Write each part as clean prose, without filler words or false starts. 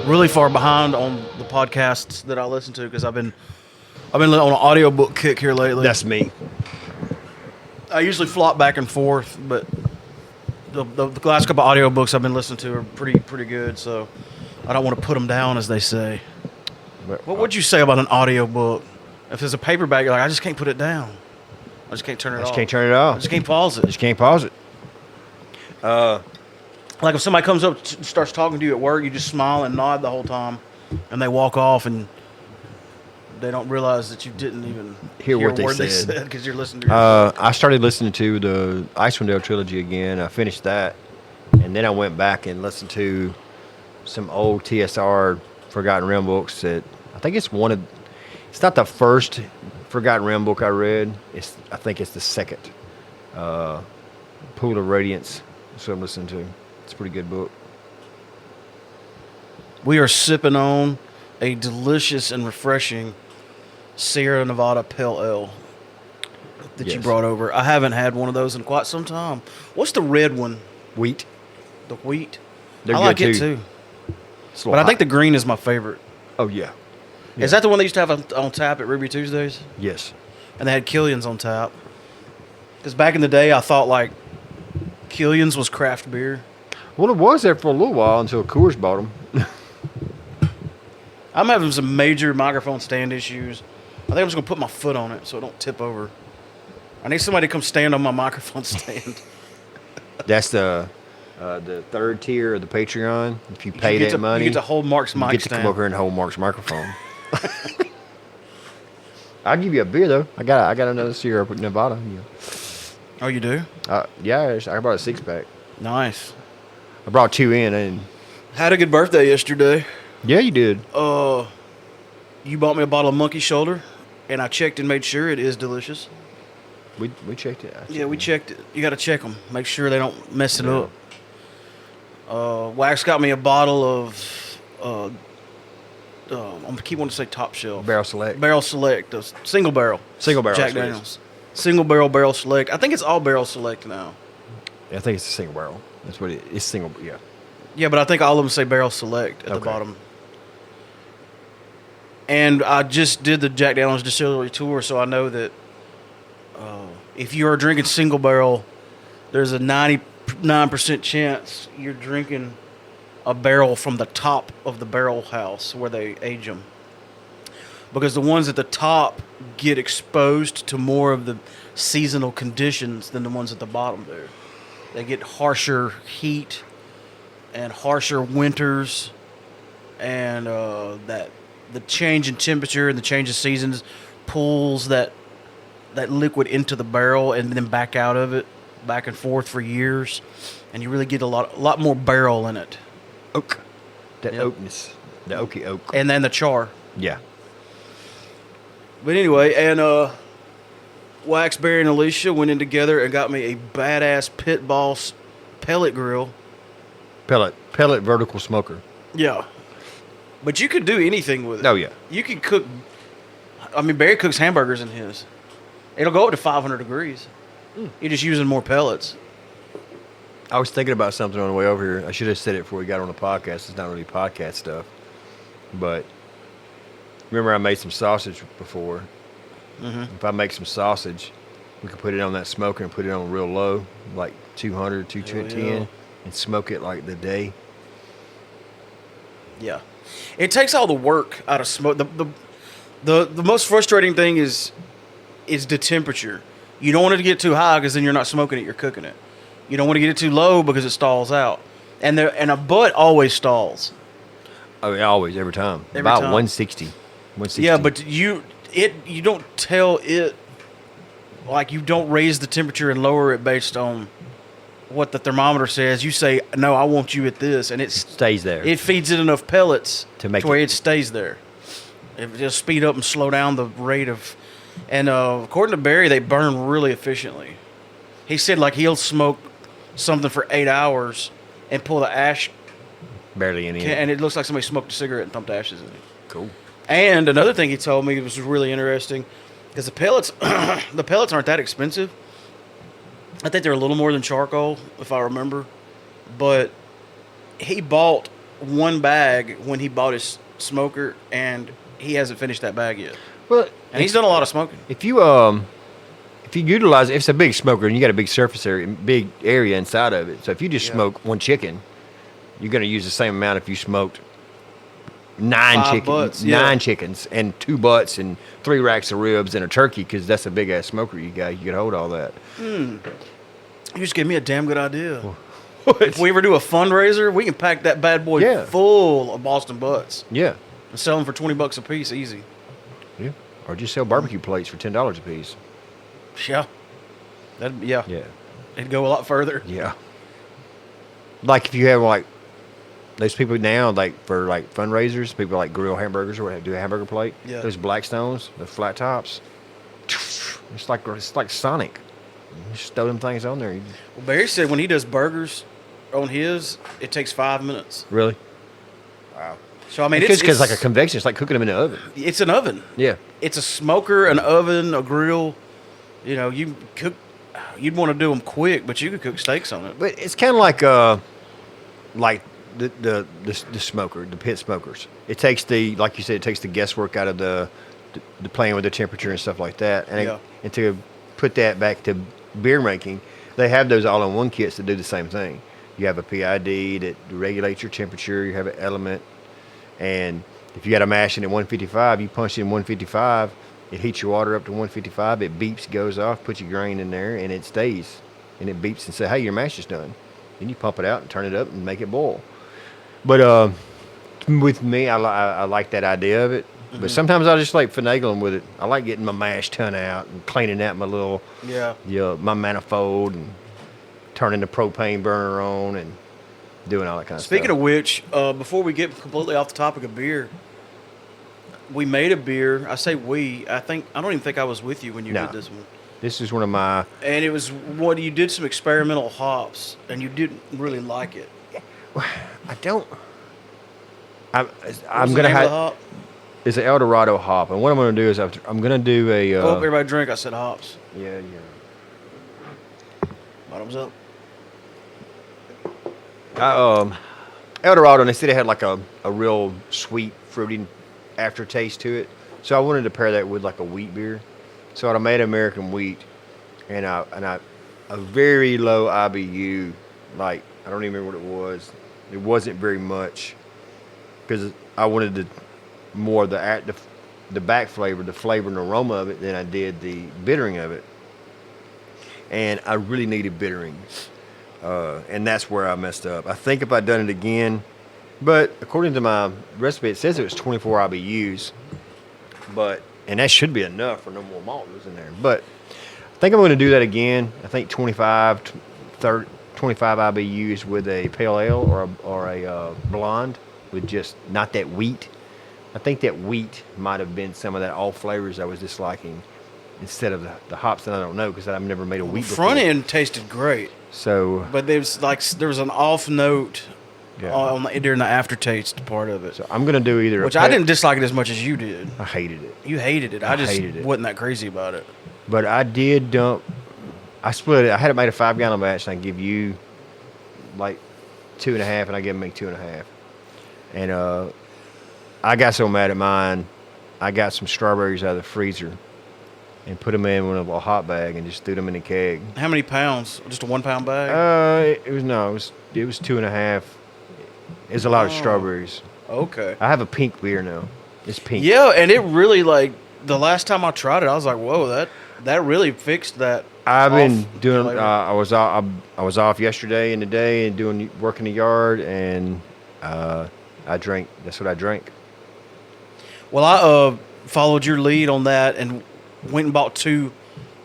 really far behind on the podcasts that I listen to because I've been on an audiobook kick here lately. That's me. I usually flop back and forth, but the last couple of audiobooks I've been listening to are pretty good, so I don't want to put them down, as they say. What would you say about an audiobook? If there's a paperback, you're like, I just can't put it down. I just can't turn it off. I just can't turn it off. I just can't pause it. Just can't pause it. Like if somebody comes up and starts talking to you at work, you just smile and nod the whole time, and they walk off, and they don't realize that you didn't even hear what a they word said because you're listening to your I started listening to the Icewind Dale trilogy again. I finished that, and then I went back and listened to some old TSR Forgotten Realm books that I think it's it's not the first Forgotten Realm book I read. I think it's the second. Pool of Radiance. That's what I'm listening to. It's a pretty good book. We are sipping on a delicious and refreshing Sierra Nevada Pale Ale that you brought over. I haven't had one of those in quite some time. What's the red one? Wheat. The wheat? They're I like good it too. But I think the green is my favorite. Oh, yeah. Is that the one they used to have on tap at Ruby Tuesdays? Yes. And they had Killian's on tap. Because back in the day, I thought like Killian's was craft beer. Well, it was there for a little while until Coors bought them. I'm having some major microphone stand issues. I think I'm just going to put my foot on it so it don't tip over. I need somebody to come stand on my microphone stand. That's the third tier of the Patreon. If you pay that money, you get to hold Mark's mic stand. You get to come over here and hold Mark's microphone. I'll give you a beer, though. I got another Sierra Nevada. Yeah. Oh, you do? Yeah, I brought a 6-pack. Nice. I brought 2 in. And had a good birthday yesterday. Yeah, you did. You bought me a bottle of Monkey Shoulder, and I checked and made sure it is delicious. We checked it. Yeah, we checked it. You got to check them. Make sure they don't mess it up. Wax got me a bottle of, I keep wanting to say Top Shelf. Barrel Select. Barrel Select, a single barrel. Single barrel. Jack Daniels. Single Barrel Select. I think it's all Barrel Select now. Yeah, I think it's a single barrel. That's what it is. It's single, yeah. Yeah, but I think all of them say Barrel Select at the bottom. And I just did the Jack Daniels Distillery Tour, so I know that if you are drinking single barrel, there's a 99% chance you're drinking a barrel from the top of the barrel house where they age them. Because the ones at the top get exposed to more of the seasonal conditions than the ones at the bottom do. They get harsher heat and harsher winters, and that the change in temperature and the change of seasons pulls that liquid into the barrel and then back out of it, back and forth for years, and you really get a lot more barrel in it. Oak. That oakness. The oaky oak. And then the char. Yeah. But anyway, and Wax, Barry, and Alicia went in together and got me a badass Pit Boss pellet grill. Pellet vertical smoker. Yeah. But you could do anything with it. Oh, yeah. You could cook. I mean, Barry cooks hamburgers in his. It'll go up to 500 degrees. You're just using more pellets. I was thinking about something on the way over here. I should have said it before we got on the podcast. It's not really podcast stuff. But remember I made some sausage before. Mm-hmm. If I make some sausage, we could put it on that smoker and put it on real low, like 200, 210, and smoke it like the day. Yeah. It takes all the work out of smoke. The most frustrating thing is the temperature. You don't want it to get too high because then you're not smoking it, you're cooking it. You don't want to get it too low because it stalls out. And a butt always stalls. Oh, yeah, always, every time. About 160. Yeah, but you don't tell it, like you don't raise the temperature and lower it based on what the thermometer says. You say, no, I want you at this, and it stays there. It feeds it enough pellets to where it stays there. It just speed up and slow down the rate of, and according to Barry, they burn really efficiently. He said like he'll smoke something for 8 hours and pull the ash. Barely any. And it looks like somebody smoked a cigarette and pumped ashes in it. Cool. And another thing he told me was really interesting is the pellets aren't that expensive. I think they're a little more than charcoal, if I remember. But he bought one bag when he bought his smoker, and he hasn't finished that bag yet. Well, And he's done a lot of smoking. if you utilize, if it's a big smoker and you got a big surface area, big area inside of it. So if you just smoke one chicken, you're going to use the same amount if you smoked nine chickens and 2 butts and 3 racks of ribs and a turkey, because that's a big ass smoker you got. You can hold all that. You just gave me a damn good idea. If we ever do a fundraiser, we can pack that bad boy full of Boston butts. Yeah. And sell them for $20 a piece, easy. Yeah. Or just sell barbecue plates for $10 a piece. Yeah. Yeah. It'd go a lot further. Yeah. Like if you have like those people now, like for like fundraisers, people like grill hamburgers or do a hamburger plate. Yeah. Those Blackstones, the flat tops. It's like Sonic. You just throw them things on there. Well, Barry said when he does burgers on his, it takes 5 minutes. Really? Wow. So I mean, because it's like a convection. It's like cooking them in the oven. It's an oven. Yeah. It's a smoker, an oven, a grill. You know, you cook. You'd want to do them quick, but you could cook steaks on it. But it's kind of like the smoker, the pit smokers. It takes like you said, it takes the guesswork out of the playing with the temperature and stuff like that. And and to put that back to beer making, they have those all-in-one kits that do the same thing. You have a PID that regulates your temperature. You have an element, and if you got a mashing at 155, you punch in 155. It heats your water up to 155. It beeps, goes off, put your grain in there, and it stays. And it beeps and says, "Hey, your mash is done." Then you pump it out and turn it up and make it boil. But with me, I like that idea of it. Mm-hmm. But sometimes I just like finagling with it. I like getting my mash tun out and cleaning out my little my manifold and turning the propane burner on and doing all that kind of stuff. Speaking of which, before we get completely off the topic of beer, we made a beer. I say we. I don't even think I was with you when you did this one. This is one of my... And it was you did some experimental hops, and you didn't really like it. I don't... I'm going to have... It's an El Dorado hop, and what I'm going to do is I'm going to do a... Oh, everybody drink. I said hops. Yeah. Bottoms up. El Dorado, and they said it had like a real sweet, fruity aftertaste to it. So I wanted to pair that with like a wheat beer. So I made American wheat, and a very low IBU. Like, I don't even remember what it was. It wasn't very much, because I wanted more of the back flavor, the flavor and aroma of it, than I did the bittering of it. And I really needed bittering, and that's where I messed up. I think if I'd done it again, but according to my recipe, it says it was 24 IBUs, and that should be enough for no more malt was in there. But I think I'm going to do that again. I think 25 IBUs with a pale ale or a blonde with just not that wheat. I think that wheat might have been some of that all flavors I was disliking instead of the hops that I don't know, because I've never made a wheat before. Front end tasted great. So, but there was an off note during the aftertaste part of it. So I'm going to do either. Which I didn't dislike it as much as you did. I hated it. You hated it. I just hated it. Wasn't that crazy about it. But I did dump. I split it. I had it made a 5-gallon batch, and I give you like 2.5, and I give them 2.5. And I got so mad at mine, I got some strawberries out of the freezer and put them in a little hot bag and just threw them in a keg. How many pounds? Just a 1 pound bag? It was 2.5. It's a lot of strawberries. Okay. I have a pink beer now. It's pink. Yeah, and it really, like, the last time I tried it, I was like, whoa, that really fixed that. I've been doing. I was off yesterday and today and doing work in the yard, and I drank. That's what I drank. Well, I followed your lead on that and went and bought 2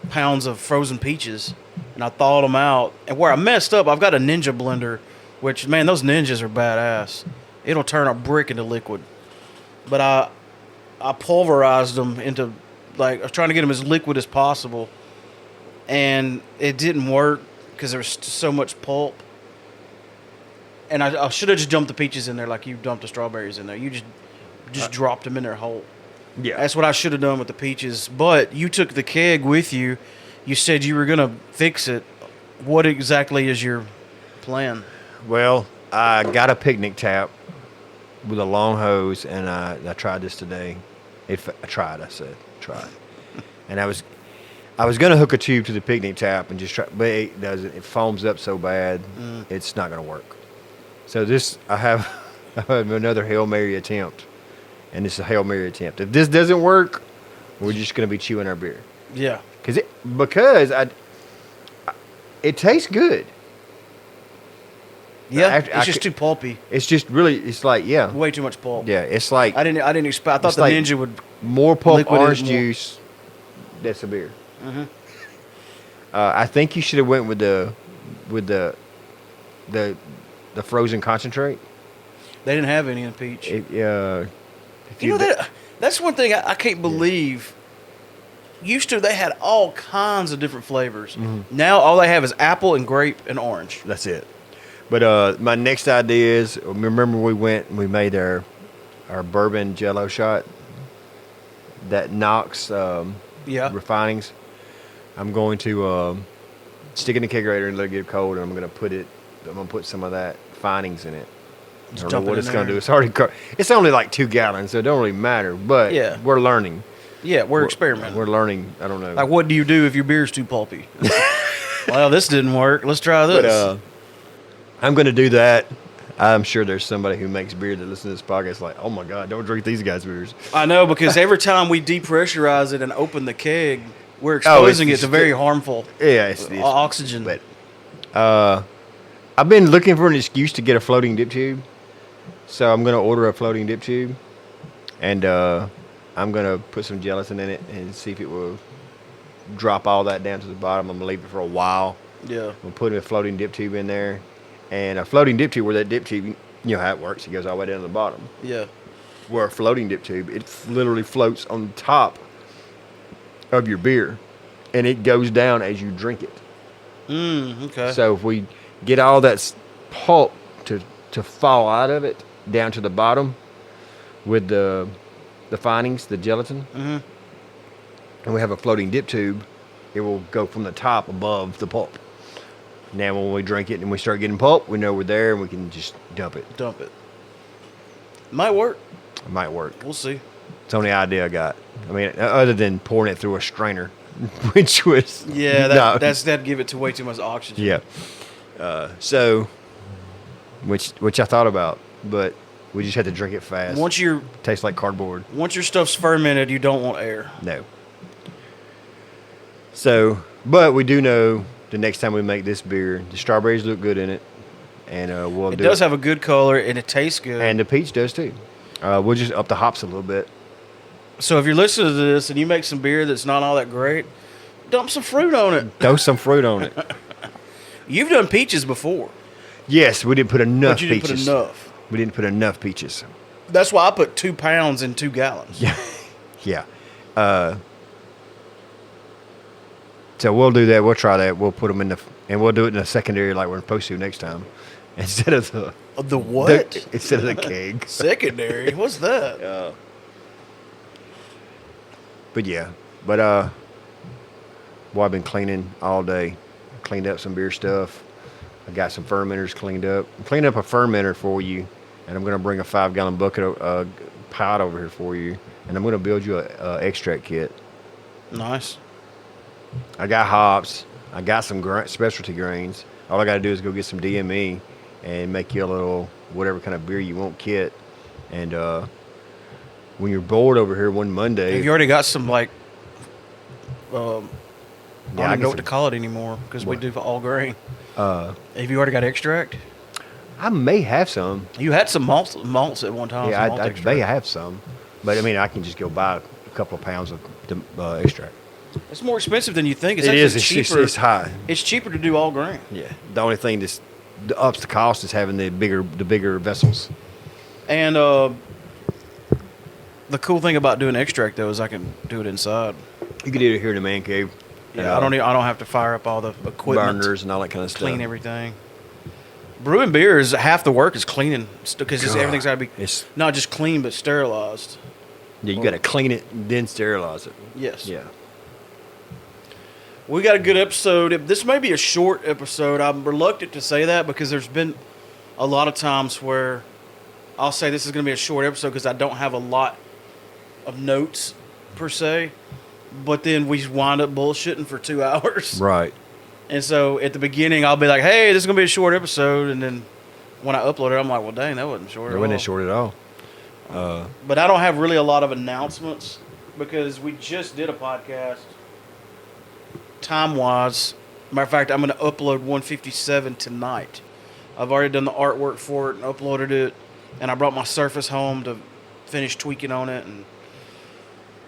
pounds of frozen peaches, and I thawed them out. And where I messed up, I've got a Ninja blender, which, man, those Ninjas are badass. It'll turn a brick into liquid. But I pulverized them into, like, I was trying to get them as liquid as possible, and it didn't work because there was so much pulp. And I should have just dumped the peaches in there like you dumped the strawberries in there. You just dropped them in there whole. Yeah. That's what I should have done with the peaches. But you took the keg with you. You said you were going to fix it. What exactly is your plan? Well, I got a picnic tap with a long hose, and I tried this today. I said try, and I was gonna hook a tube to the picnic tap and just try, but it doesn't. It foams up so bad, it's not gonna work. So I have another Hail Mary attempt, and this is a Hail Mary attempt. If this doesn't work, we're just gonna be chewing our beer. Yeah. Because it tastes good. Yeah, it's just too pulpy. It's just really, it's like, yeah. Way too much pulp. Yeah, it's like. I didn't expect. I thought the like Ninja would more pulp liquidate orange more. juice. That's a beer. I think you should have went with the frozen concentrate. They didn't have any in peach. That's one thing I can't believe. Used to, they had all kinds of different flavors. Now all they have is apple and grape and orange. That's it. But my next idea is, remember we went and we made our bourbon Jello shot that knocks refinings. I'm going to stick it in the kegerator and let it get cold, and I'm going to put some of that finings in it. I don't know what it's going to do. It's only like 2 gallons, so it don't really matter. But we're learning. Yeah, we're experimenting. We're learning. I don't know. Like, what do you do if your beer's too pulpy? Well, this didn't work. Let's try this. But, I'm going to do that. I'm sure there's somebody who makes beer that listens to this podcast like, oh my God, don't drink these guys' beers. I know, because every time we depressurize it and open the keg, we're exposing it to very harmful oxygen. But I've been looking for an excuse to get a floating dip tube. So I'm going to order a floating dip tube. And I'm going to put some gelatin in it and see if it will drop all that down to the bottom. I'm going to leave it for a while. Yeah. We'll put a floating dip tube in there. And a floating dip tube, where that dip tube, you know how it works. It goes all the way down to the bottom. Yeah. Where a floating dip tube, it literally floats on top of your beer. And it goes down as you drink it. Okay. So if we get all that pulp to fall out of it down to the bottom with the finings, the gelatin, and we have a floating dip tube, it will go from the top above the pulp. Now when we drink it and we start getting pulp, we know we're there and we can just dump it. Might work. It might work. We'll see. It's the only idea I got. I mean, other than pouring it through a strainer, which was... Yeah, that'd give it to way too much oxygen. Yeah. Which I thought about, but we just had to drink it fast. Tastes like cardboard. Once your stuff's fermented, you don't want air. No. So, but we do know the next time we make this beer, the strawberries look good in it, and it does have a good color, and it tastes good. And the peach does too. We'll just up the hops a little bit. So if you're listening to this and you make some beer that's not all that great, dump some fruit on it. Throw some fruit on it. You've done peaches before. Yes, we didn't put enough But you didn't peaches. put enough. We didn't put enough peaches. That's why I put 2 pounds in 2 gallons. Yeah. Yeah. So we'll do that. We'll try that. We'll put them and we'll do it in a secondary like we're supposed to next time. Instead of the what? Instead of the keg. Secondary? What's that? But yeah. But boy, I've been cleaning all day. Cleaned up some beer stuff. I got some fermenters cleaned up. I'm cleaning up a fermenter for you, and I'm going to bring a 5-gallon bucket of pot over here for you, and I'm going to build you a extract kit. Nice. I got hops. I got some specialty grains. All I got to do is go get some DME and make you a little whatever kind of beer you want kit. And when you're bored over here one Monday, have you already got some I don't even know what to call it anymore because we do all grain. Have you already got extract? I may have some. You had some malts at one time. Yeah, I may have some. But, I mean, I can just go buy a couple of pounds of extract. It's more expensive than you think. It is. It's high. It's cheaper to do all grain. Yeah. The only thing that ups the cost is having the bigger vessels. And the cool thing about doing extract, though, is I can do it inside. You can do it here in the man cave. Yeah, I don't have to fire up all the equipment. Burners and all that kind of stuff. Clean everything. Brewing beer is half the work is cleaning because everything's got to be not just clean but sterilized. Yeah, you got to clean it and then sterilize it. Yes. Yeah. We got a good episode. This may be a short episode. I'm reluctant to say that because there's been a lot of times where I'll say this is going to be a short episode because I don't have a lot of notes per se. But then we wind up bullshitting for 2 hours. Right. And so at the beginning, I'll be like, hey, this is going to be a short episode. And then when I upload it, I'm like, well, dang, that wasn't short at all. It wasn't short at all. But I don't have really a lot of announcements because we just did a podcast time-wise. Matter of fact, I'm going to upload 157 tonight. I've already done the artwork for it and uploaded it. And I brought my Surface home to finish tweaking on it and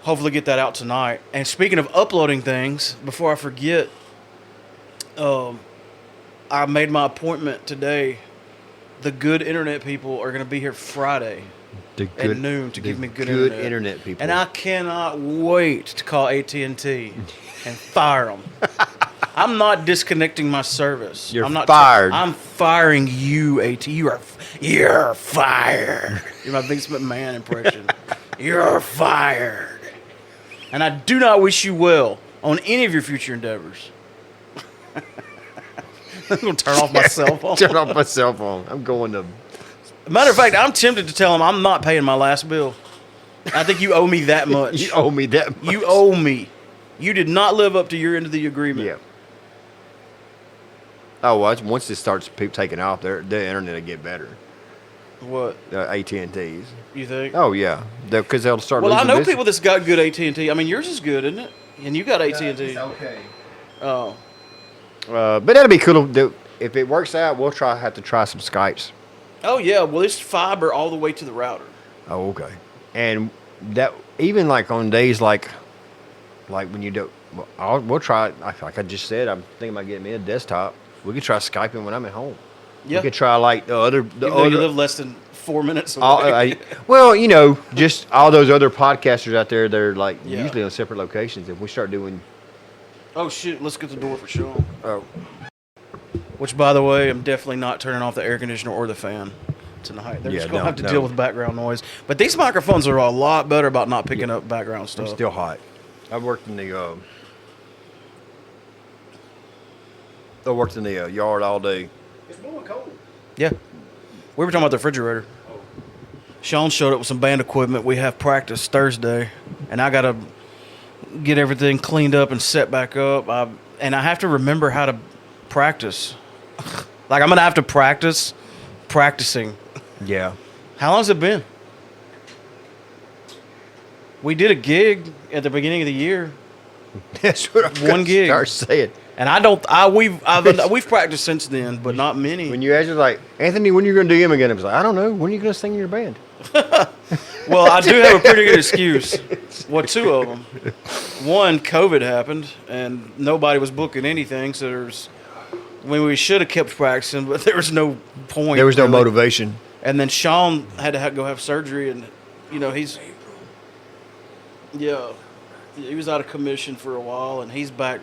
hopefully get that out tonight. And speaking of uploading things, before I forget, I made my appointment today. The good internet people are going to be here Friday at noon to give me good internet people. And I cannot wait to call AT&T and fire them. I'm not disconnecting my service. You're not fired. I'm firing you, AT. You're fired. You're my Vince McMahon impression. You're fired. And I do not wish you well on any of your future endeavors. I'm going to turn off my cell phone. Turn off my cell phone. I'm going to... Matter of fact, I'm tempted to tell him I'm not paying my last bill. I think you owe me that much. You owe me that much. You owe me. You did not live up to your end of the agreement. Yeah. Oh, well, once this starts taking off, the internet will get better. What? AT&T's. You think? Oh, yeah. Because they'll start Well, I losing know business. people that's got good AT&T. I mean, yours is good, isn't it? And you got AT&T. It's okay. Oh. But that'll be cool. If it works out, we'll have to try some Skypes. Oh, yeah. Well, it's fiber all the way to the router. Oh, okay. And that even like on days like when you do, we'll try it. Like I just said, I'm thinking about getting me a desktop. We could try Skyping when I'm at home. Yeah. We could try like the other. You live less than 4 minutes away. Well, just all those other podcasters out there, they're like usually on separate locations. If we start doing. Oh, shit. Let's get the door for Sean. Oh. Which, by the way, I'm definitely not turning off the air conditioner or the fan tonight. They're just going to have to deal with background noise. But these microphones are a lot better about not picking up background stuff. I'm still hot. I worked in the yard all day. It's blowing cold. Yeah. We were talking about the refrigerator. Oh. Sean showed up with some band equipment. We have practice Thursday, and I got to get everything cleaned up and set back up. And I have to remember how to practice. Like, I'm going to have to practicing. Yeah. How long has it been? We did a gig at the beginning of the year. That's what I'm One gig. Start saying. And we've practiced since then, but not many. When you ask her, like, Anthony, when are you going to do him again? I was like, I don't know. When are you going to sing in your band? Well, I do have a pretty good excuse. Well, two of them. One, COVID happened, and nobody was booking anything, so we should have kept practicing, but there was no point. There was no really. motivation. And then Sean had to go have surgery, and, he was out of commission for a while, and he's back.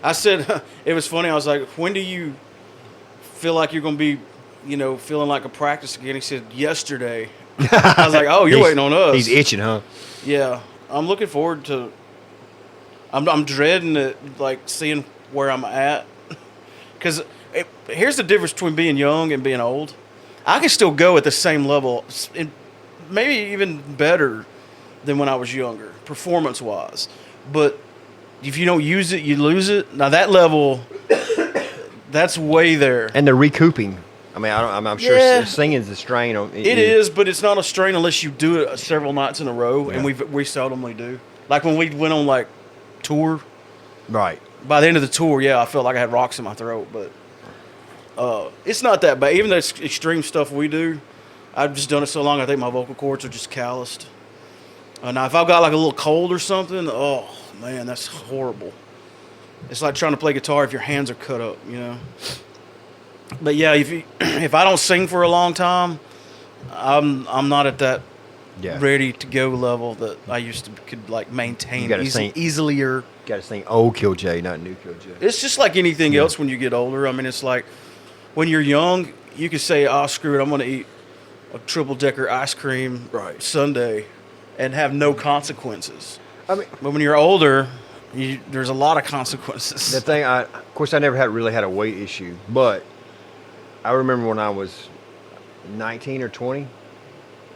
I said, it was funny, I was like, when do you feel like you're going to be, feeling like a practice again? He said, yesterday. I was like, oh, you're waiting on us. He's itching, huh? Yeah. I'm looking forward to, I'm dreading it, like, seeing where I'm at. Because here's the difference between being young and being old. I can still go at the same level, maybe even better than when I was younger, performance-wise. But if you don't use it, you lose it. Now, that level, that's way there. And they're recouping. I mean, I'm sure singing's a strain. It is, but it's not a strain unless you do it several nights in a row, and we seldomly do. Like when we went on, like, tour. Right. By the end of the tour, I felt like I had rocks in my throat, but it's not that bad. Even the extreme stuff we do, I've just done it so long, I think my vocal cords are just calloused. Now, if I've got, like, a little cold or something, oh, man, that's horrible. It's like trying to play guitar if your hands are cut up, But, yeah, if I don't sing for a long time, I'm not at that ready to go level that I used to could like maintain easily. You got to sing old Kill J, not new Kill J. It's just like anything else when you get older. I mean, it's like when you're young, you can say, "Oh, screw it, I'm going to eat a triple-decker ice cream sundae," and have no consequences. I mean, but when you're older, there's a lot of consequences. The thing, of course, I never really had a weight issue, but I remember when I was 19 or 20,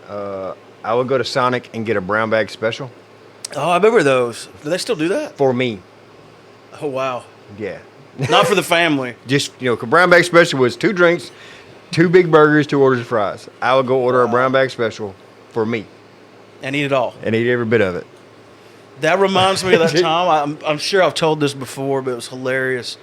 I would go to Sonic and get a brown bag special Oh, I remember those. Do they still do that? for me. Oh, wow. Yeah. Not for the family. Just, 'cause brown bag special was 2 drinks, 2 big burgers, 2 orders of fries. I would go order a brown bag special for me And eat it all. and eat every bit of it. That reminds me of that time. I'm sure I've told this before, but it was hilarious.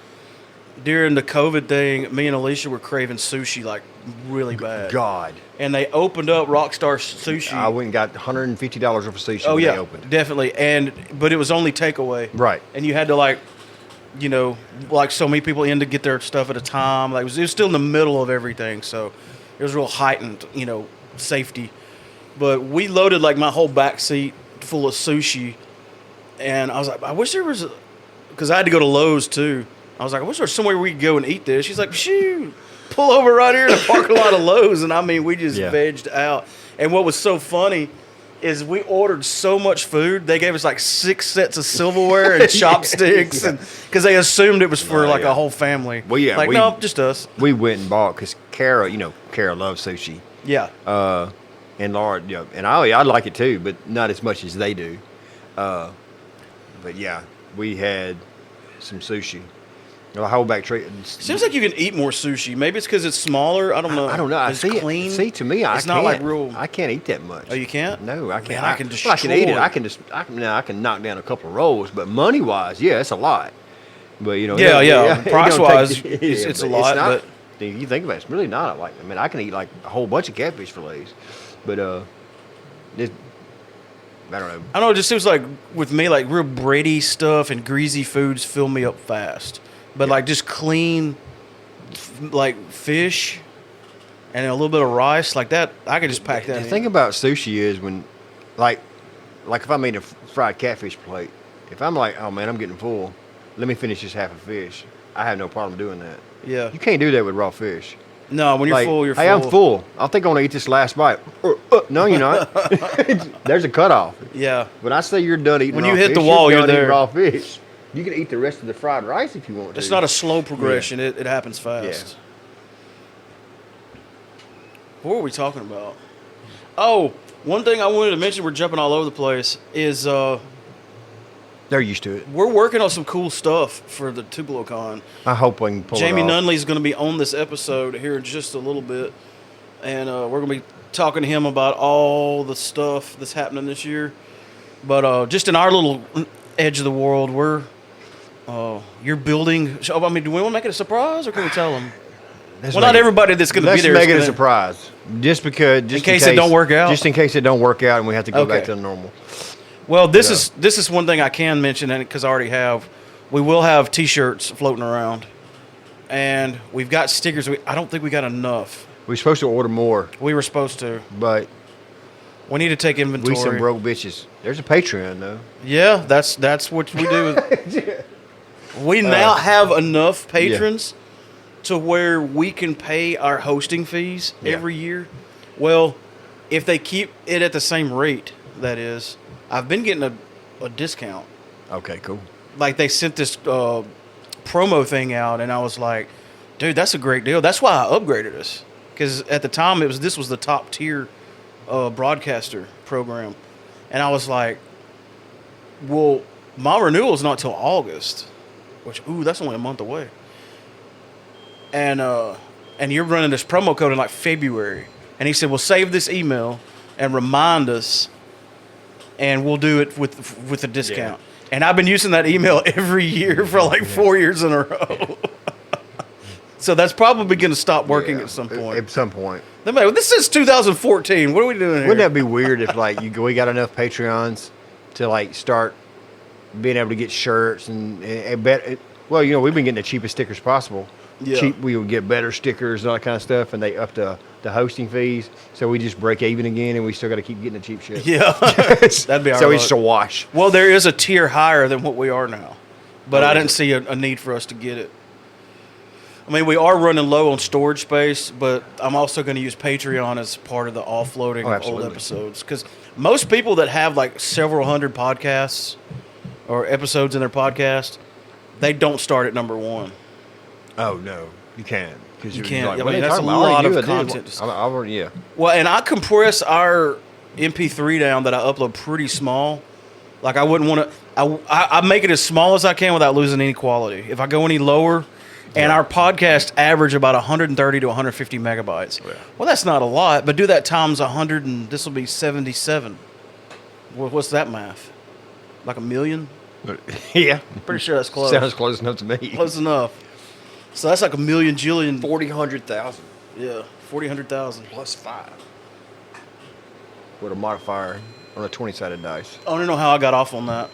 During the COVID thing, me and Alicia were craving sushi like really bad. God. And they opened up Rockstar Sushi. I went and got $150 worth of sushi Oh when yeah, they opened. definitely. But it was only takeaway. Right. And you had to like so many people in to get their stuff at a time. Like it was still in the middle of everything, so it was real heightened, safety. But we loaded like my whole back seat full of sushi, and I was like, I wish there was, because I had to go to Lowe's too. I was like, I wish there was somewhere we could go and eat this. She's like, shoot, pull over right here in the parking lot of Lowe's. And I mean, we just vegged out. And what was so funny is we ordered so much food. They gave us like 6 sets of silverware and chopsticks, because they assumed it was for a whole family. Well, yeah. No, just us. We went and bought, because Kara, Kara loves sushi. Yeah. And Laura, and I like it too, but not as much as they do. But yeah, we had some sushi. A whole back tray. Seems like you can eat more sushi. Maybe it's because it's smaller. I don't know. I don't know. It's clean. See, to me, it's not like real. I can't eat that much. Oh, you can't? No, I can't. Man, I can destroy. I can eat it. I can knock down a couple of rolls, but money wise, yeah, it's a lot. But yeah. Price wise, it's a lot. But you think about it, it's really not like. I can eat like a whole bunch of catfish fillets, but I don't know. I don't know. It just seems like with me, like real bready stuff and greasy foods fill me up fast. But like just clean, like fish, and a little bit of rice like that, I could just pack that. The thing about sushi is when, like if I made a fried catfish plate, if I'm like, oh man, I'm getting full, let me finish this half a fish. I have no problem doing that. Yeah. You can't do that with raw fish. No, when you're full, you're full. Hey, I'm full. I think I want to eat this last bite. No, you're not. There's a cutoff. Yeah. When I say you're done eating when raw you hit fish, the wall, you're done there. eating raw fish. You can eat the rest of the fried rice if you want to. It's not a slow progression. Yeah. It happens fast. Yeah. What were we talking about? Oh, one thing I wanted to mention, we're jumping all over the place, is they're used to it. We're working on some cool stuff for the Tupelocon. I hope we can pull Jamey it off. Nunley is going to be on this episode here in just a little bit, and we're going to be talking to him about all the stuff that's happening this year. But just in our little edge of the world, you're building. Do we want to make it a surprise, or can we tell them? Not everybody that's going to be there. Let's make it a surprise, just in case it don't work out. Just in case it don't work out, and we have to go back to the normal. Well, this is one thing I can mention, and because I already have, we will have T-shirts floating around, and we've got stickers. I don't think we got enough. We're supposed to order more. We were supposed to, but we need to take inventory. We some broke bitches. There's a Patreon though. Yeah, that's what we do. We now have enough patrons to where we can pay our hosting fees every year. Well, if they keep it at the same rate, that is, I've been getting a discount. Okay, cool. Like they sent this promo thing out, and I was like, dude, that's a great deal. That's why I upgraded us, because at the time this was the top tier broadcaster program, and I was like, well, my renewal is not till August, which that's only a month away, and you're running this promo code in like February, and he said, well, save this email and remind us, and we'll do it with a discount. Yeah. And I've been using that email every year for like 4 years in a row. So that's probably going to stop working at some point. At some point. This is 2014. What are we doing here? Wouldn't that be weird if we got enough Patreons to start being able to get shirts and bet? Well, we've been getting the cheapest stickers possible. Yeah. We would get better stickers and all that kind of stuff, and they up the hosting fees, so we just break even again, and we still got to keep getting the cheap shit. Yeah, that'd be our so luck. It's just a wash. Well, there is a tier higher than what we are now, but I didn't see a need for us to get it. I mean, we are running low on storage space, but I'm also going to use Patreon as part of the offloading of old episodes, because most people that have like several hundred podcasts or episodes in their podcast, they don't start at number one. Oh no, you can't because You you're can't. like, I what mean, are they that's a talking about? I already lot knew of it, dude. content. I already, yeah. Well, and I compress our MP3 down that I upload pretty small. Like I wouldn't want to. I make it as small as I can without losing any quality. If I go any lower, and our podcast average about 130 to 150 megabytes. Yeah. Well, that's not a lot, but do that times 100, and this will be 77. Well, what's that math? Like a million? Yeah. Pretty sure that's close. Sounds close enough to me. Close enough. So that's like a million jillion. 100,000. Yeah, 100,000. Plus 5. With a modifier on a 20-sided dice. I don't know how I got off on that.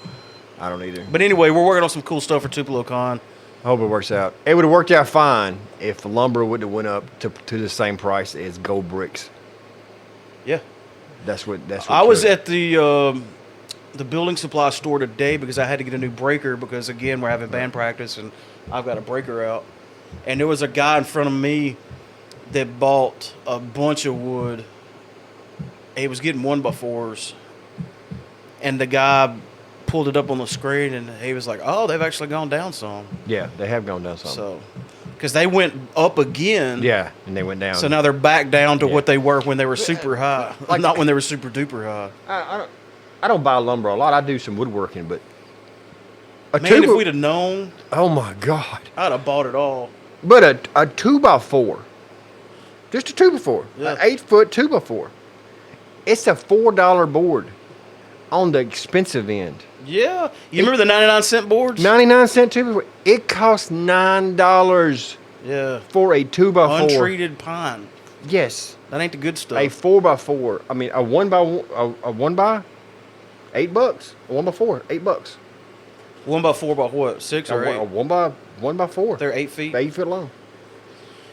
I don't either. But anyway, we're working on some cool stuff for Tupelocon. I hope it works out. It would have worked out fine if the lumber wouldn't have went up to the same price as gold bricks. Yeah. That's what I was killed it. at the building supply store today because I had to get a new breaker because, again, we're having band practice and I've got a breaker out. And there was a guy in front of me that bought a bunch of wood. He was getting 1x4s. And the guy pulled it up on the screen and he was like, oh, they've actually gone down some. Yeah, they have gone down some. So, because they went up again. Yeah, and they went down. So now they're back down to what they were when they were super high. Like- Not when they were super duper high. I don't buy lumber a lot. I do some woodworking, but Man, if we'd have known, oh my God! I'd have bought it all. But a 2x4, just a 2x4, Yeah. an 8-foot 2x4. It's a $4 board on the expensive end. Yeah. You remember the 99-cent boards? 99-cent 2x4. It costs $9 Yeah. for a 2x4. Untreated pine. Yes, That ain't the good stuff. a 4x4. I mean, a 1 by $8. A 1x4, $8. 1x4 by what? 6 or 8? A 1 by 4. They're 8 feet. 8 feet long.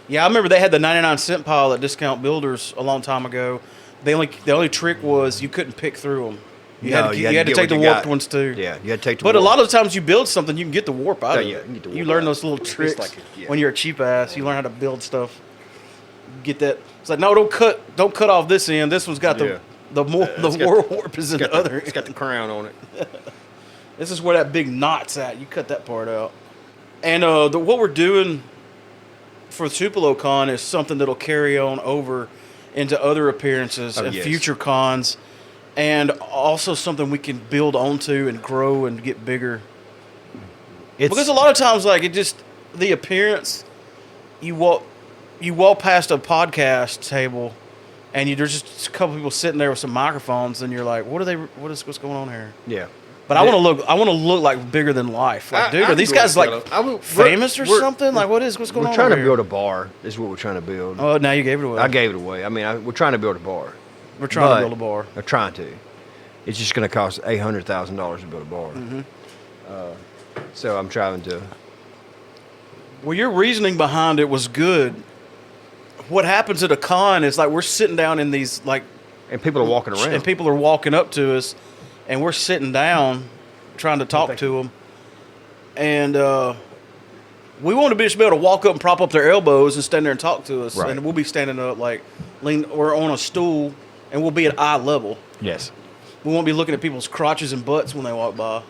Yeah, I remember they had the 99-cent pile at Discount Builders a long time ago. The only trick was you couldn't pick through them. You had to take the warped ones too. Yeah, you had to take the But a warp. lot of times you build something, you can get the warp out of Yeah, it. you can get the You warp learn out. those little It's tricks like when you're a cheap ass. You learn how to build stuff. Get that. It's like, no, don't cut off this end. This one's got Yeah. the warp is in the other. It's got the crown on it. This is where that big knot's at. You cut that part out. And what we're doing for Tupelocon is something that'll carry on over into other appearances and yes. future cons, and also something we can build onto and grow and get bigger. Because a lot of times, like, it just, the appearance, you walk past a podcast table, and there's just a couple people sitting there with some microphones, and you're like, what's going on here? Yeah. But I want to look like bigger than life. Like, dude, are these guys like famous or something? Like, what's going on? We're trying to here? build a bar. This is what we're trying to build. Oh, now you gave it away. I gave it away. I mean, we're trying to build a bar. We're trying to build a bar. We're trying to. It's just going to cost $800,000 to build a bar. Mm-hmm. So I'm trying to. Well, your reasoning behind it was good. What happens at a con is like we're sitting down in these like, And people are walking around. and people are walking up to us, and we're sitting down, trying to talk to them, and we want to be able to walk up and prop up their elbows and stand there and talk to us, Right. and we'll be standing up like or on a stool, and we'll be at eye level. Yes. We won't be looking at people's crotches and butts when they walk by.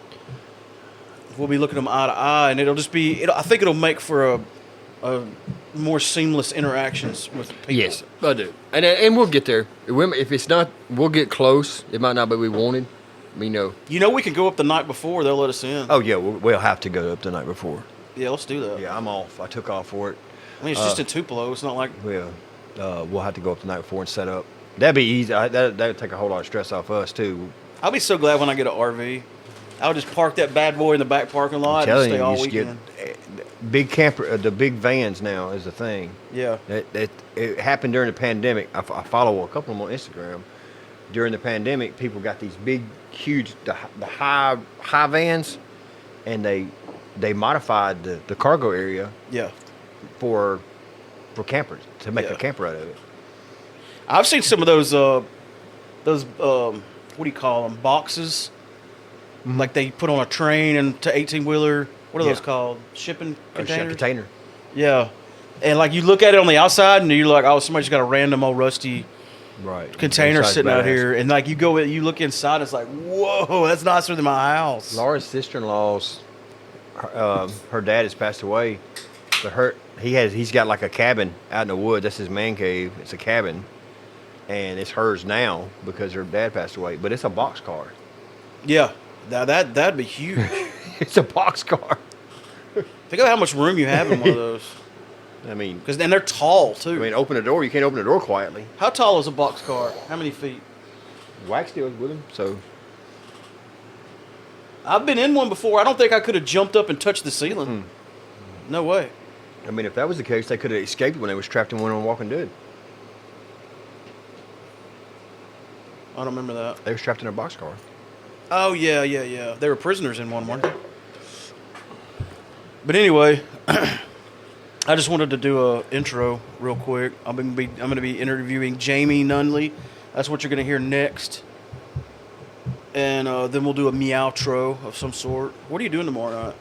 We'll be looking them eye to eye, and it'll just be. I think it'll make for a more seamless interactions with people. Yes, I do. And we'll get there. If it's not, we'll get close. It might not be what we wanted. We know. You know, we can go up the night before. They'll let us in. Oh, yeah, we'll have to go up the night before. Yeah, let's do that. Yeah, I'm off. I took off for it. I mean, it's just in Tupelo. It's not like... We'll have to go up the night before and set up. That'd be easy. That'd take a whole lot of stress off us, too. I'll be so glad when I get an RV. I'll just park that bad boy in the back parking lot and stay all weekend. Big camper, the big vans now is the thing. Yeah. It happened during the pandemic. I follow a couple of them on Instagram. During the pandemic, people got these big, huge, the high vans, and they modified the cargo area. Yeah. For campers to make a camper out of it. I've seen some of those what do you call them, boxes, like they put on a train and to 18-wheeler. What are those called? Shipping containers? Container. Yeah. And like you look at it on the outside and you're like, oh, somebody's got a random old rusty container sitting out here. And like you look inside, it's like, whoa, that's nicer than my house. Laura's sister-in-law's, her dad has passed away, He's got like a cabin out in the woods. That's his man cave. It's a cabin, and it's hers now because her dad passed away. But it's a box car. Yeah, that'd be huge. It's a box car. Think of how much room you have in one of those. I mean, Because then they're tall too. I mean, open the door. You can't open the door quietly. How tall is a box car? How many feet? Wax deals with him, so I've been in one before. I don't think I could have jumped up and touched the ceiling. No way. I mean, if that was the case, they could have escaped when they was trapped in one on Walking Dead. I don't remember that. They was trapped in a boxcar. Oh, yeah. They were prisoners in one, weren't they? But anyway, I just wanted to do a intro real quick. I'm gonna be interviewing Jamey Nunley. That's what you're gonna hear next. And then we'll do a meowtro of some sort. What are you doing tomorrow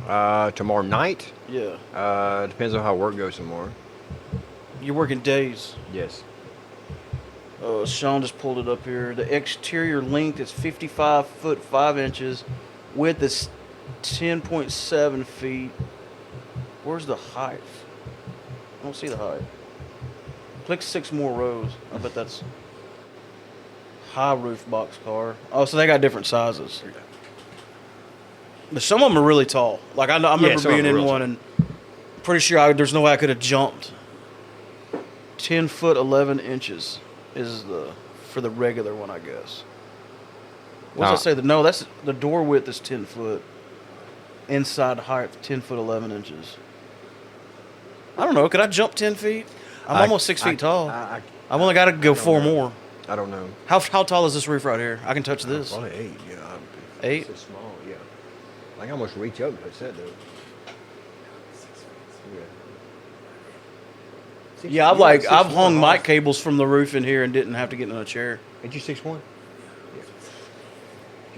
night? Tomorrow night? Yeah. Depends on how work goes tomorrow. You're working days. Yes. Sean just pulled it up here. The exterior length is 55 foot 5 inches. Width is 10.7 feet. Where's the height? I don't see the height. Click 6 more rows. I bet that's high roof boxcar. Oh, so they got different sizes. But some of them are really tall. Like I remember being in one and pretty sure there's no way I could have jumped. 10 foot 11 inches is for the regular one, I guess. What does I say? No, that's the door width is 10 foot. Inside height 10 foot 11 inches. I don't know. Could I jump 10 feet? I'm almost 6 feet tall. I've only got to go 4 more. I don't know. How tall is this roof right here? I can touch this. Probably 8. Yeah. 8? It's small. Yeah. I can almost reach up and touch that though. Yeah, I've hung mic cables from the roof in here and didn't have to get in a chair. Ain't you 6'1"? Yeah.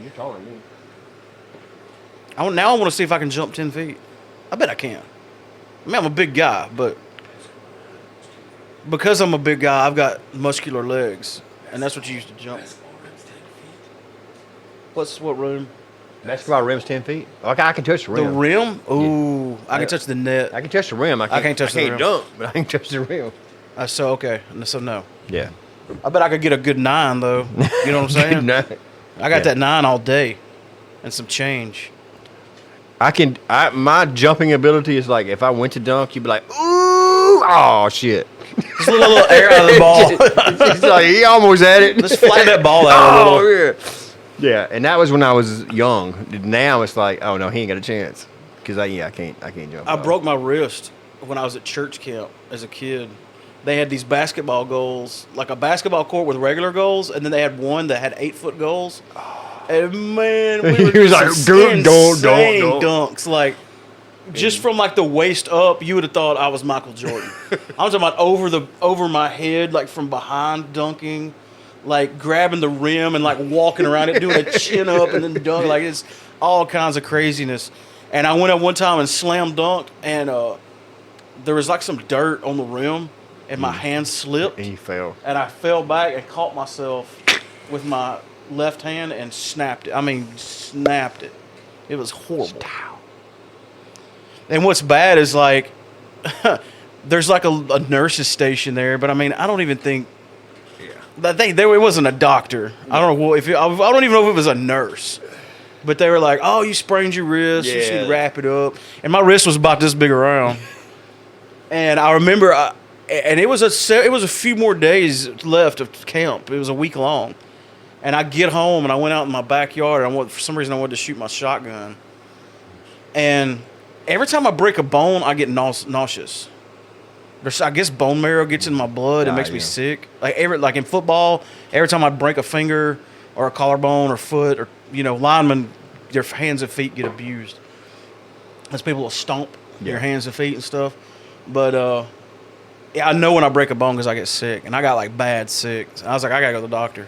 You're taller than me. Now I want to see if I can jump 10 feet. I bet I can. I mean, I'm a big guy, but because I'm a big guy, I've got muscular legs, and that's what you used to jump. What room? Basketball rim's 10 feet. Okay, I can touch the rim. The rim? Ooh, yeah. I can touch the net. I can touch the rim. I can't touch the rim. I can't dunk, but I can touch the rim. Okay. So no. Yeah. I bet I could get a good 9 though. You know what I'm saying? Good 9. I got that 9 all day, and some change. My jumping ability is like if I went to dunk, you'd be like, ooh, oh shit. Just a little air out of the ball. It's like he almost had it. Just fly that ball out a little. Yeah. Yeah, and that was when I was young. Now it's like, oh no, he ain't got a chance because I can't jump. I broke my wrist when I was at church camp as a kid. They had these basketball goals, like a basketball court with regular goals, and then they had one that had 8-foot goals. And man, we were just insane dunks. Like just from like the waist up, you would have thought I was Michael Jordan. I'm talking about over my head, like from behind dunking. Like grabbing the rim and like walking around it, doing a chin up and then dunk. Like it's all kinds of craziness. And I went up one time and slam dunked, and there was like some dirt on the rim, and my hand slipped. And you fell. And I fell back and caught myself with my left hand and snapped it. I mean, snapped it. It was horrible. And what's bad is like, there's like a nurse's station there, but I mean, I don't even think. It wasn't a doctor. I don't know I don't even know if it was a nurse. But they were like, "Oh, you sprained your wrist. You should wrap it up." And my wrist was about this big around. And I remember, and it was a few more days left of camp. It was a week long. And I get home and I went out in my backyard. And for some reason I wanted to shoot my shotgun. And every time I break a bone, I get nauseous. I guess bone marrow gets in my blood. It makes me sick. Like in football, every time I break a finger or a collarbone or foot, or linemen, their hands and feet get abused. As people will stomp your hands and feet and stuff. But I know when I break a bone because I get sick, and I got like bad sick. So I was like, I gotta go to the doctor.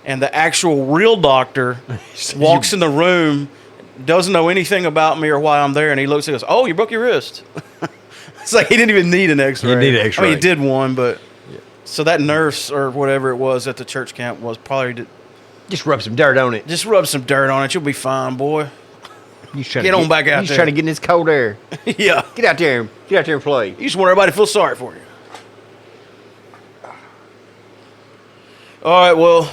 And the actual real doctor walks in the room, doesn't know anything about me or why I'm there, and he looks and goes, "Oh, you broke your wrist." It's like he didn't even need an X-ray. He didn't need an X-ray. I mean, he did one, but so that nurse or whatever it was at the church camp was probably just rub some dirt on it. Just rub some dirt on it. You'll be fine, boy. He's trying Get on back out he's there. trying to get in this cold air. Yeah. Get out there and play. You just want everybody to feel sorry for you. All right, well,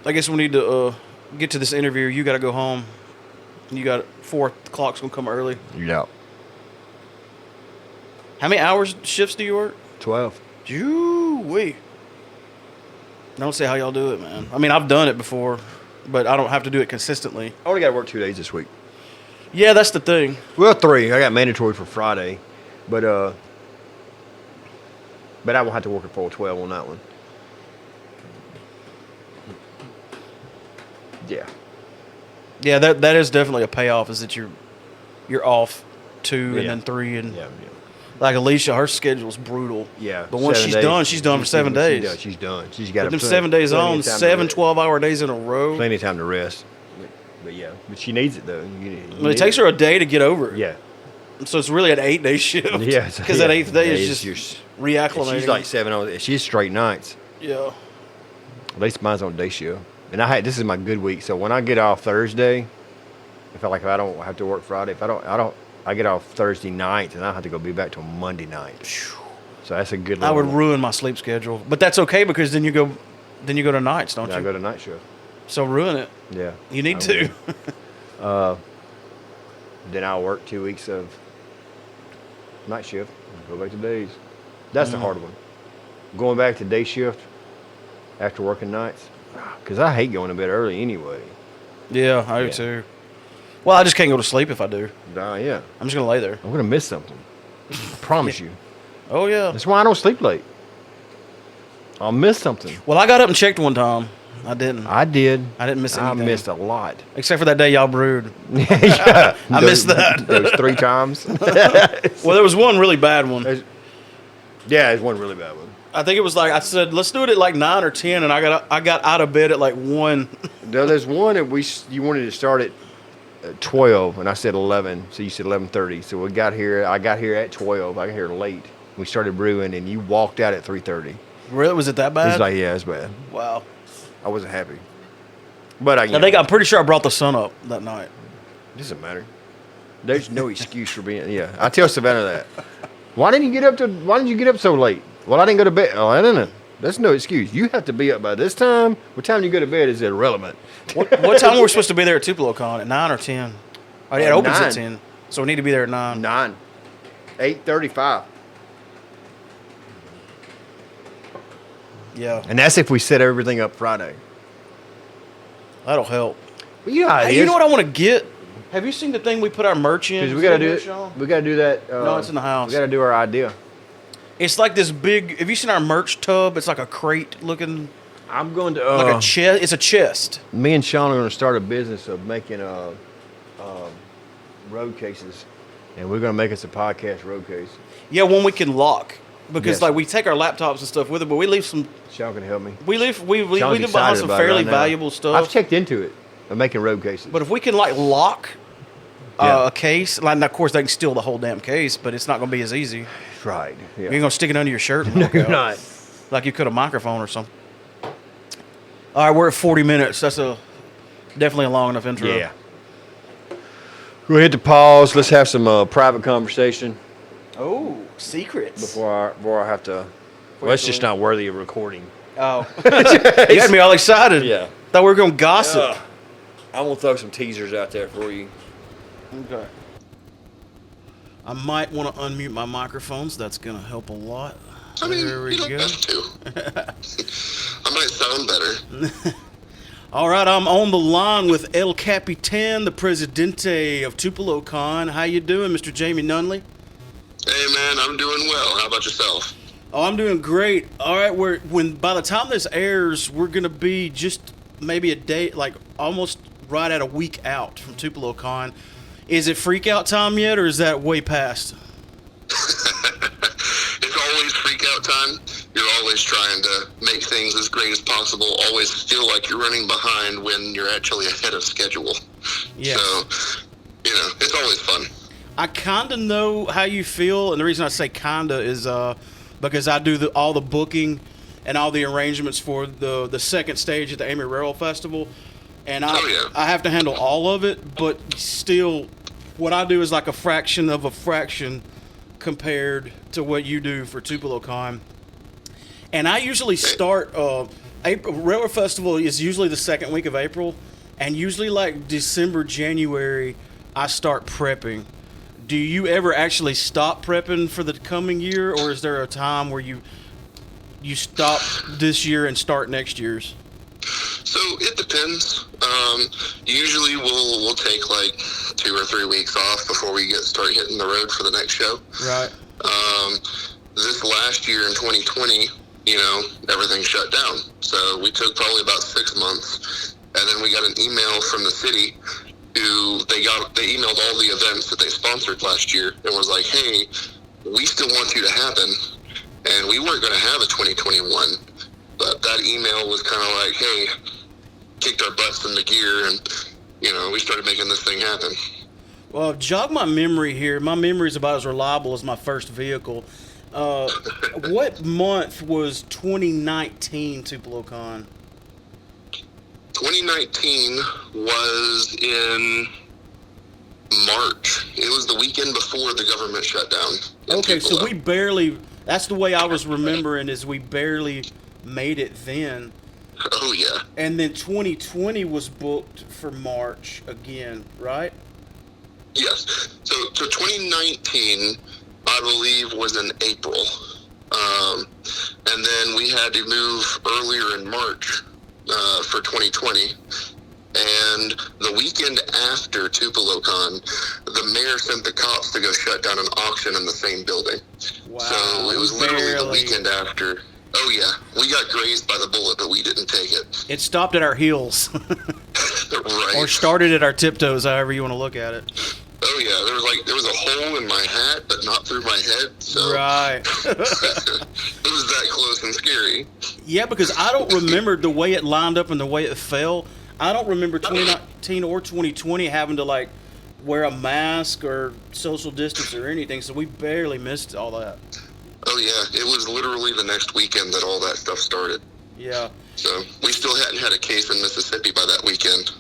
I guess we need to get to this interview. You got to go home. You got 4 o'clock's going to come early. Yeah. How many hours shifts do you work? 12. Wait. Don't say how y'all do it, man. I mean, I've done it before, but I don't have to do it consistently. I only got to work 2 days this week. Yeah, that's the thing. Well, 3. I got mandatory for Friday, but I won't have to work a full 12 on that one. Yeah. Yeah, that is definitely a payoff. Is that you're off 2 and then 3 and Yeah. like Alicia, her schedule's brutal. Yeah. But once she's done for 7 days. She's done. She's got But them 7 days on, 7 12-hour days in a row. Plenty of time to rest. But yeah, but she needs it though. Well, it takes her a day to get over it. Yeah. So it's really an 8-day shift. Yeah. Because that 8th day is just reacclimating. She's like 7 hours. She's straight nights. Yeah. At least mine's on day shift. And this is my good week. So when I get off Thursday, if I don't have to work Friday, I get off Thursday night and I don't have to go be back till Monday night. So that's a good. I would ruin my sleep schedule, but that's okay because then you go to nights, don't you? I go to night shift. So ruin it. Yeah. You need to. Then I'll work 2 weeks of night shift and go back to days. That's the hard one. Going back to day shift after working nights, because I hate going to bed early anyway. Yeah, I do too. Well, I just can't go to sleep if I do. Yeah. I'm just gonna lay there. I'm gonna miss something. I promise you. Oh yeah. That's why I don't sleep late. I'll miss something. Well, I got up and checked one time. I didn't. I did. I didn't miss anything. I missed a lot. Except for that day y'all brewed. Yeah. I missed that. Those 3 times. Well, there was one really bad one. Yeah, there's one really bad one. I think it was like I said, let's do it at like 9 or 10, and I got out of bed at like 1. No, there's one that you wanted to start at 12, and I said 11, so you said 11:30. So I got here at 12. I got here late. We started brewing, and you walked out at 3:30. Really? Was it that bad? It's like, yeah, it's bad. Wow. I wasn't happy. But I'm pretty sure I brought the sun up that night. It doesn't matter. There's no excuse for being. Yeah, I tell Savannah that. Why didn't you get up so late? Well, I didn't go to bed. Oh, I didn't. That's no excuse. You have to be up by this time. What time you go to bed is irrelevant. What time were we supposed to be there at Tupelocon? At 9 or 10? Oh, yeah, it opens 9. at 10. So we need to be there at 9. 9. 8:35. Yeah. And that's if we set everything up Friday. That'll help. Well, you know how it Hey, you is. know what I want to get? Have you seen the thing we put our merch in? Because we gotta do that. No, it's in the house. We gotta do our idea. It's like this big. Have you seen our merch tub? It's like a crate looking, I'm going to like a chest. It's a chest. Me and Sean are going to start a business of making road cases, and we're going to make us a podcast road case. Yeah, one we can lock because Yes. like we take our laptops and stuff with it, but we leave some. Sean can help me. We leave Sean's behind excited some about it fairly right now. valuable stuff. I've checked into it. of making road cases. But if we can like lock Yeah. a case, like of course they can steal the whole damn case, but it's not going to be as easy. Right. Yeah. You're going to stick it under your shirt. And No, walk you're out. not. Like you could a microphone or something. All right, we're at 40 minutes. That's definitely a long enough intro. Yeah. We'll hit the pause. Let's have some private conversation Oh, secrets. before I have to. Well, it's just not worthy of recording. Oh, you had me all excited. Yeah. Thought we were going to gossip. I'm going to throw some teasers out there for you. Okay. I might want to unmute my microphones. That's going to help a lot. I mean, There we you don't go. have to. I might sound better. All right, I'm on the line with El Capitan, the Presidente of Tupelocon. How you doing, Mr. Jamey Nunley? Hey, man, I'm doing well. How about yourself? Oh, I'm doing great. All right, by the time this airs, we're gonna be just maybe a day, like almost right at a week out from Tupelocon. Is it freak out time yet, or is that way past? It's always freak out time. You're always trying to make things as great as possible. Always feel like you're running behind when you're actually ahead of schedule. Yes. So, it's always fun. I kind of know how you feel, and the reason I say kinda is because I do all the booking and all the arrangements for the second stage at the Amy Railroad Festival. and Oh, yeah. I have to handle all of it, but still, what I do is like a fraction of a fraction compared to what you do for Tupelocon. And I usually start April Railroad Festival is usually the second week of April, and usually like December, January, I start prepping. Do you ever actually stop prepping for the coming year, or is there a time where you stop this year and start next year's? So it depends. Usually we'll take like 2 or 3 weeks off before we start hitting the road for the next show. Right. This last year in 2020, everything shut down. So we took probably about 6 months, and then we got an email from the city who they emailed all the events that they sponsored last year and was like, hey, we still want you to happen. And we weren't going to have a 2021, but that email was kind of like, hey, kicked our butts into gear, and we started making this thing happen. Well, jog my memory here. My memory is about as reliable as my first vehicle. What month was 2019 Tupelocon? 2019 was in March. It was the weekend before the government shut down. Okay, so we barely, that's the way I was remembering, is we barely made it then. Oh, yeah. And then 2020 was booked for March again, right? Yes. So 2019, I believe, was in April. And then we had to move earlier in March for 2020. And the weekend after Tupelocon, the mayor sent the cops to go shut down an auction in the same building. Wow. So it was literally the weekend after. Oh, yeah. We got grazed by the bullet, but we didn't take it. It stopped at our heels. Right. Or started at our tiptoes, however you want to look at it. Oh, yeah. There was a hole in my hat, but not through my head. So Right. it was that close and scary. Yeah, because I don't remember the way it lined up and the way it fell. I don't remember 2019 or 2020 having to, like, wear a mask or social distance or anything, so we barely missed all that. Oh, yeah. It was literally the next weekend that all that stuff started. Yeah. So we still hadn't had a case in Mississippi by that weekend.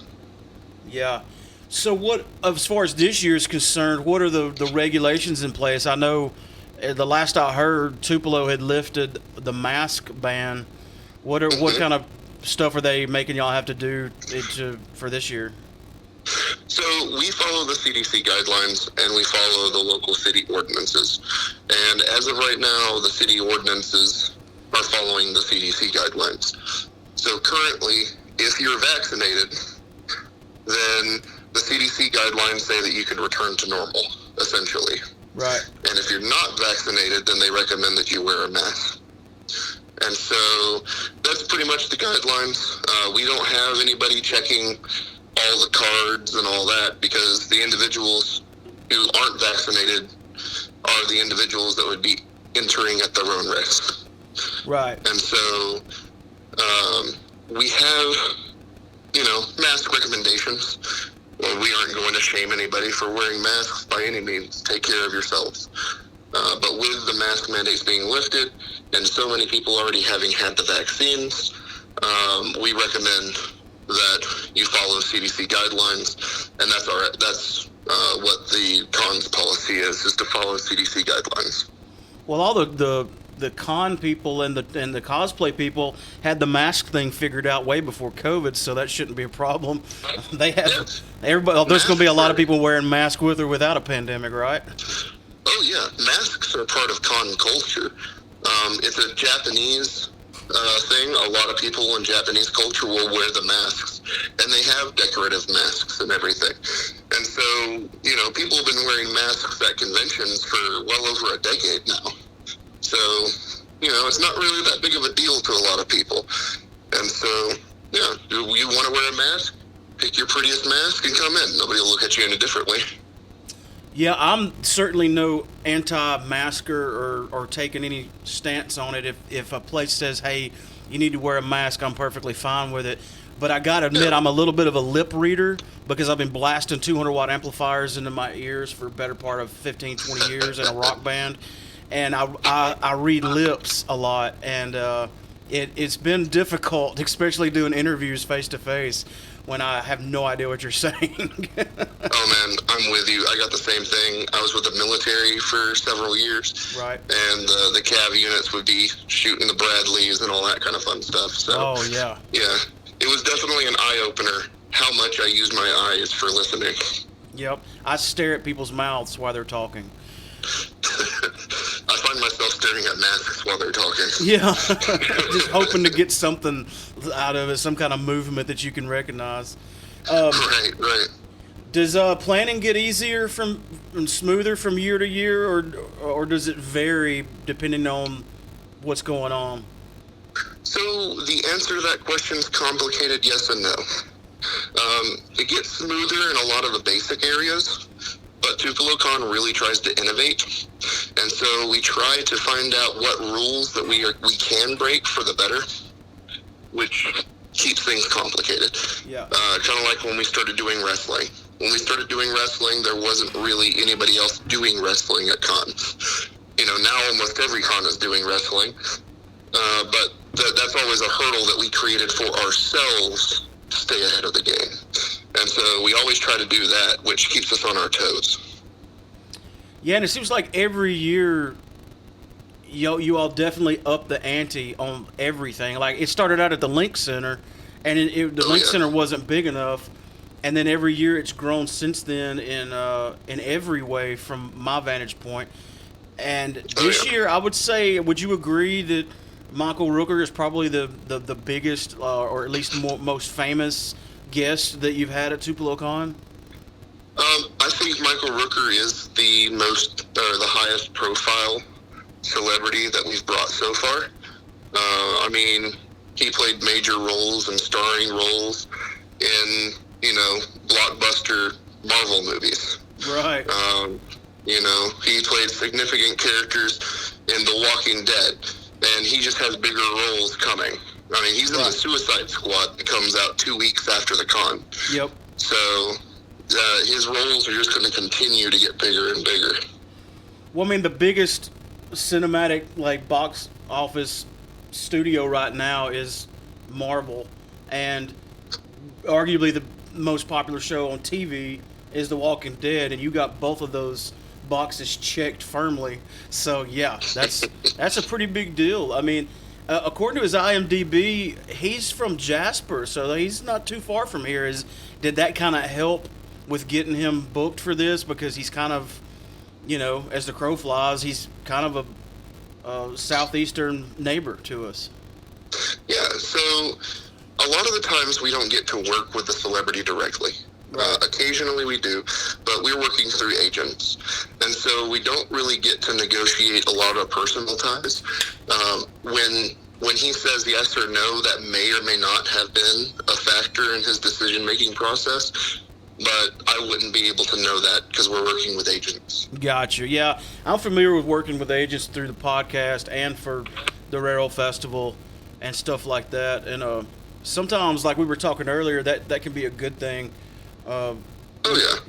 Yeah. So what, as far as this year is concerned, what are the regulations in place? I know the last I heard, Tupelo had lifted the mask ban. What kind of stuff are they making y'all have to do for this year? So we follow the CDC guidelines, and we follow the local city ordinances. And as of right now, the city ordinances are following the CDC guidelines. So currently, if you're vaccinated, then the CDC guidelines say that you can return to normal, essentially. Right. And if you're not vaccinated, then they recommend that you wear a mask. And so that's pretty much the guidelines. We don't have anybody checking all the cards and all that, because the individuals who aren't vaccinated are the individuals that would be entering at their own risk. Right. And so we have, mask recommendations. Well, we aren't going to shame anybody for wearing masks by any means. Take care of yourselves. But with the mask mandates being lifted and so many people already having had the vaccines, we recommend that you follow CDC guidelines, and that's what the con's policy is to follow CDC guidelines. Well, all the con people and the cosplay people had the mask thing figured out way before COVID, so that shouldn't be a problem. They have everybody. There's going to be a lot of people wearing masks with or without a pandemic, right? Oh yeah, masks are part of con culture. It's a Japanese thing. A lot of people in Japanese culture will wear the masks, and they have decorative masks and everything. And so, people have been wearing masks at conventions for well over a decade now. So, it's not really that big of a deal to a lot of people. And so, yeah, do you want to wear a mask? Pick your prettiest mask and come in. Nobody will look at you any differently. Yeah, I'm certainly no anti-masker or taking any stance on it. If a place says, hey, you need to wear a mask, I'm perfectly fine with it. But I got to admit, I'm a little bit of a lip reader because I've been blasting 200-watt amplifiers into my ears for a better part of 15, 20 years in a rock band. And I read lips a lot, and it's been difficult, especially doing interviews face-to-face. when I have no idea what you're saying. Oh man, I'm with you. I got the same thing. I was with the military for several years, Right. and the Cav units would be shooting the Bradleys and all that kind of fun stuff. So, Oh, yeah. yeah, it was definitely an eye opener how much I use my eyes for listening. Yep. I stare at people's mouths while they're talking. I find myself staring at masks while they're talking. Yeah. Just hoping to get something out of it, some kind of movement that you can recognize. Right. Does planning get easier and smoother from year to year, or does it vary depending on what's going on? So the answer to that question is complicated, yes and no. It gets smoother in a lot of the basic areas, but Tupelocon really tries to innovate, and so we try to find out what rules that we can break for the better, which keeps things complicated. Yeah. Kind of like when we started doing wrestling. When we started doing wrestling, there wasn't really anybody else doing wrestling at cons. Now almost every con is doing wrestling, but that's always a hurdle that we created for ourselves to stay ahead of the game. And so we always try to do that, which keeps us on our toes. Yeah, and it seems like every year you all definitely up the ante on everything. Like, it started out at the Link Center, and the Link Center wasn't big enough, and then every year it's grown since then in every way from my vantage point. And this year, I would say, would you agree that Michael Rooker is probably the biggest, or at least most famous guest that you've had at Tupelocon? I think Michael Rooker is the the highest profile celebrity that we've brought so far. I mean, he played major roles and starring roles in, blockbuster Marvel movies. Right. He played significant characters in The Walking Dead, and he just has bigger roles coming. I mean, he's in the Suicide Squad that comes out 2 weeks after the con. Yep. So his roles are just going to continue to get bigger and bigger. Well, I mean, the biggest cinematic, box office studio right now is Marvel, and arguably the most popular show on TV is The Walking Dead, and you got both of those boxes checked firmly. So yeah, that's a pretty big deal. I mean, according to his IMDb, he's from Jasper, so he's not too far from here. Did that kind of help with getting him booked for this? Because he's kind of, as the crow flies, he's kind of a southeastern neighbor to us. Yeah, so a lot of the times we don't get to work with the celebrity directly. Right. Occasionally we do, but we're working through agents, and so we don't really get to negotiate a lot of personal ties. When he says yes or no, that may or may not have been a factor in his decision-making process, but I wouldn't be able to know that because we're working with agents. Gotcha. Yeah, I'm familiar with working with agents through the podcast and for the Raro Festival and stuff like that. And sometimes, like we were talking earlier, that can be a good thing.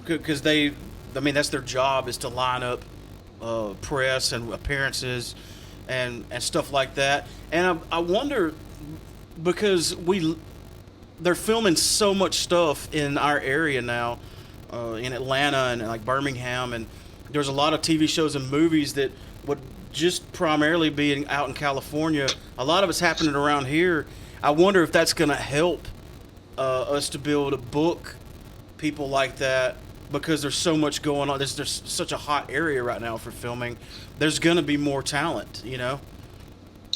Because that's their job, is to line up press and appearances and stuff like that. And I wonder, because they're filming so much stuff in our area now, in Atlanta and like Birmingham, and there's a lot of TV shows and movies that would just primarily be out in California. A lot of it's happening around here. I wonder if that's going to help us to be able to book people like that, because there's so much going on. There's such a hot area right now for filming. There's going to be more talent,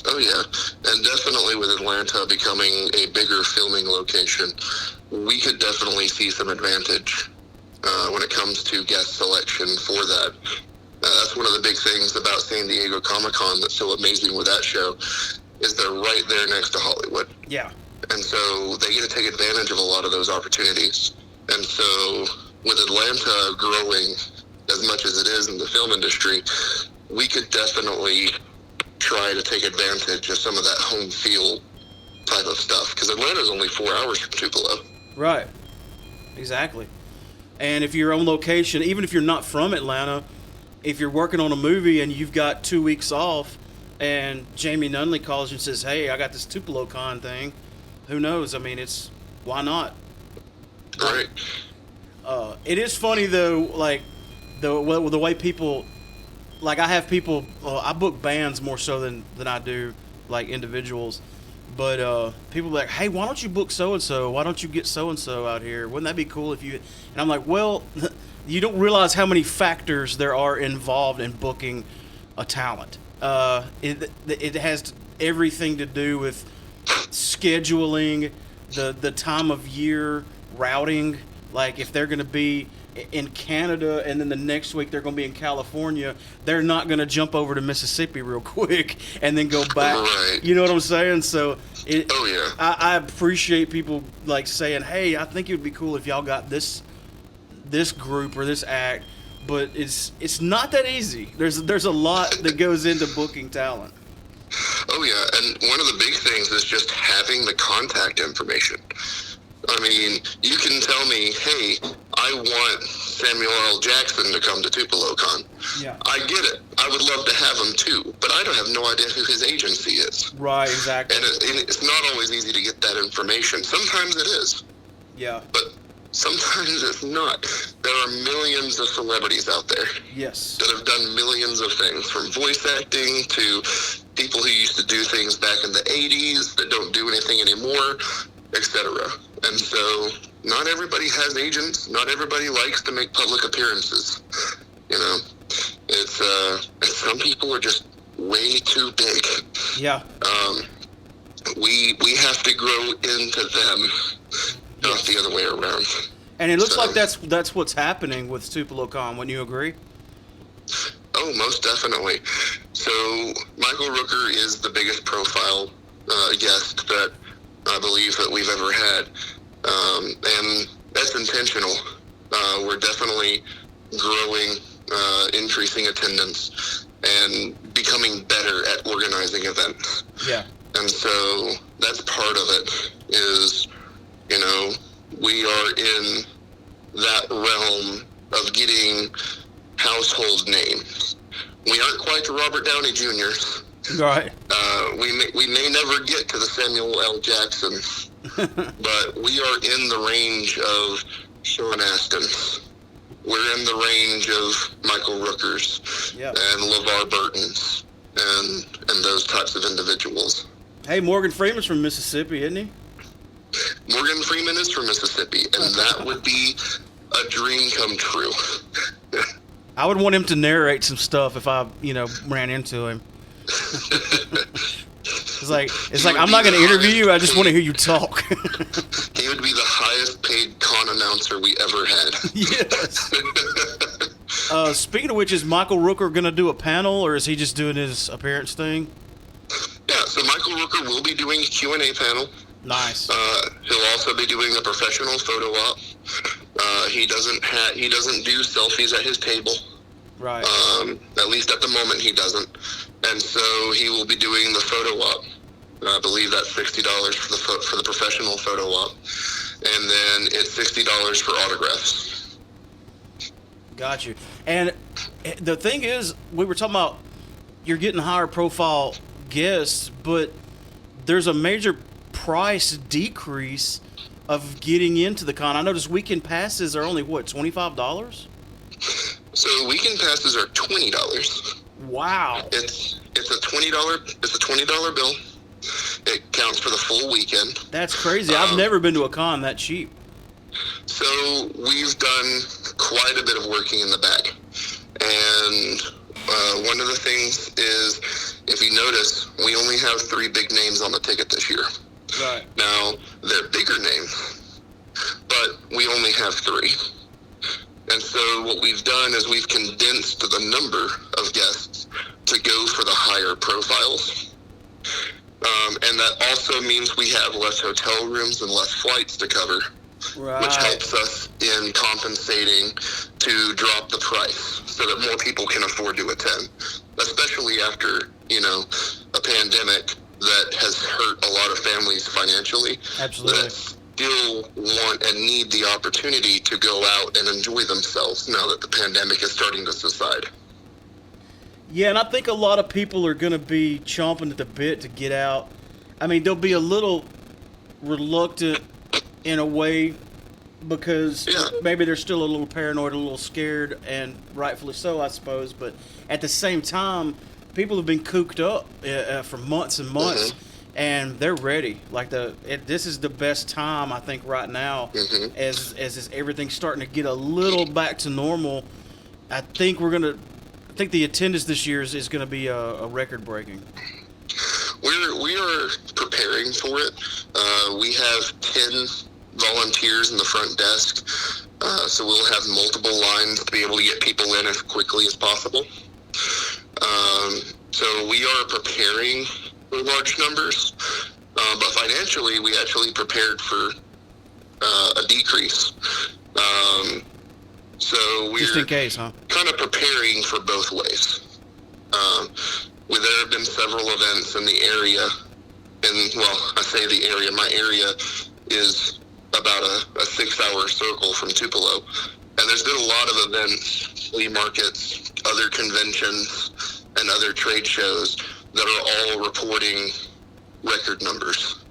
Oh yeah, and definitely with Atlanta becoming a bigger filming location, we could definitely see some advantage when it comes to guest selection for that. That's one of the big things about San Diego Comic-Con that's so amazing with that show, is they're right there next to Hollywood. Yeah. And so they get to take advantage of a lot of those opportunities. And so with Atlanta growing as much as it is in the film industry, we could definitely try to take advantage of some of that home field type of stuff, because Atlanta's only 4 hours from Tupelo. Right. Exactly. And if you're on location, even if you're not from Atlanta, if you're working on a movie and you've got 2 weeks off and Jamey Nunley calls you and says, hey, I got this Tupelocon thing, who knows? I mean, why not? Right. It is funny though, like the way people, like I have people, I book bands more so than I do like individuals, but people are like, hey, why don't you book so and so? Why don't you get so and so out here? Wouldn't that be cool if you? And I'm like, well, you don't realize how many factors there are involved in booking a talent. It has everything to do with scheduling, the time of year, routing. Like if they're going to be in Canada and then the next week they're going to be in California, they're not going to jump over to Mississippi real quick and then go back. Right. You know what I'm saying? So Oh, yeah. I appreciate people like saying, hey, I think it would be cool if y'all got this group or this act, but it's not that easy. There's a lot that goes into booking talent. Oh, yeah, and one of the big things is just having the contact information. I mean, you can tell me, hey, I want Samuel L. Jackson to come to Tupelocon. Yeah. I get it. I would love to have him too, but I don't have no idea who his agency is. Right, exactly. And it's not always easy to get that information. Sometimes it is, Yeah. but sometimes it's not. There are millions of celebrities out there Yes. that have done millions of things, from voice acting to people who used to do things back in the 80s that don't do anything anymore, etc. And so not everybody has agents. Not everybody likes to make public appearances. You know, it's some people are just way too big. Yeah. We have to grow into them, not the other way around. And it looks So- like that's what's happening with Tupelocon. Wouldn't you agree? Oh, most definitely. So Michael Rooker is the biggest profile guest that I believe that we've ever had, and that's intentional. We're definitely growing, increasing attendance, and becoming better at organizing events. Yeah. And so that's part of it is, you know, we are in that realm of getting household names. We aren't quite the Robert Downey Jr.'s. Right. We may never get to the Samuel L. Jackson, but we are in the range of Sean Astin's. We're in the range of Michael Rookers Yeah. and LeVar Burton's and those types of individuals. Hey, Morgan Freeman's from Mississippi, isn't he? Morgan Freeman is from Mississippi, and that would be a dream come true. I would want him to narrate some stuff if I, ran into him. It's like I'm not going to interview you. I just want to hear you talk. He would be the highest paid con announcer we ever had. Yes. Speaking of which, is Michael Rooker going to do a panel, or is he just doing his appearance thing? Yeah, so Michael Rooker will be doing a Q&A panel. Nice. He'll also be doing a professional photo op. He doesn't do selfies at his table. Right. At least at the moment he doesn't. And so he will be doing the photo op. I believe that's $60 for the professional photo op. And then it's $60 for autographs. Got you. And the thing is, we were talking about you're getting higher profile guests, but there's a major price decrease of getting into the con. I noticed weekend passes are only $25? So weekend passes are $20. Wow. It's a $20 bill. It counts for the full weekend. That's crazy. I've never been to a con that cheap. So we've done quite a bit of working in the back. And one of the things is, if you notice, we only have 3 big names on the ticket this year. Right. Now, they're bigger names, but we only have 3. And so what we've done is we've condensed the number of guests to go for the higher profiles. And that also means we have less hotel rooms and less flights to cover, which helps us in compensating to drop the price so that more people can afford to attend, especially after, a pandemic that has hurt a lot of families financially. Absolutely. That still want and need the opportunity to go out and enjoy themselves now that the pandemic is starting to subside. Yeah, and I think a lot of people are going to be chomping at the bit to get out. I mean, they'll be a little reluctant in a way because Yeah. maybe they're still a little paranoid, a little scared, and rightfully so, I suppose. But at the same time, people have been cooped up for months and months, and they're ready. Like this is the best time, I think, right now, as everything's starting to get a little back to normal. I think the attendance this year is going to be a record breaking. We are preparing for it. We have 10 volunteers in the front desk, so we'll have multiple lines to be able to get people in as quickly as possible. So we are preparing for large numbers, but financially we actually prepared for a decrease. So we're Just in case, huh? kind of preparing for both ways. There have been several events in the area, and well, I say the area. My area is about a 6-hour circle from Tupelo, and there's been a lot of events, flea markets, other conventions, and other trade shows that are all reporting record numbers.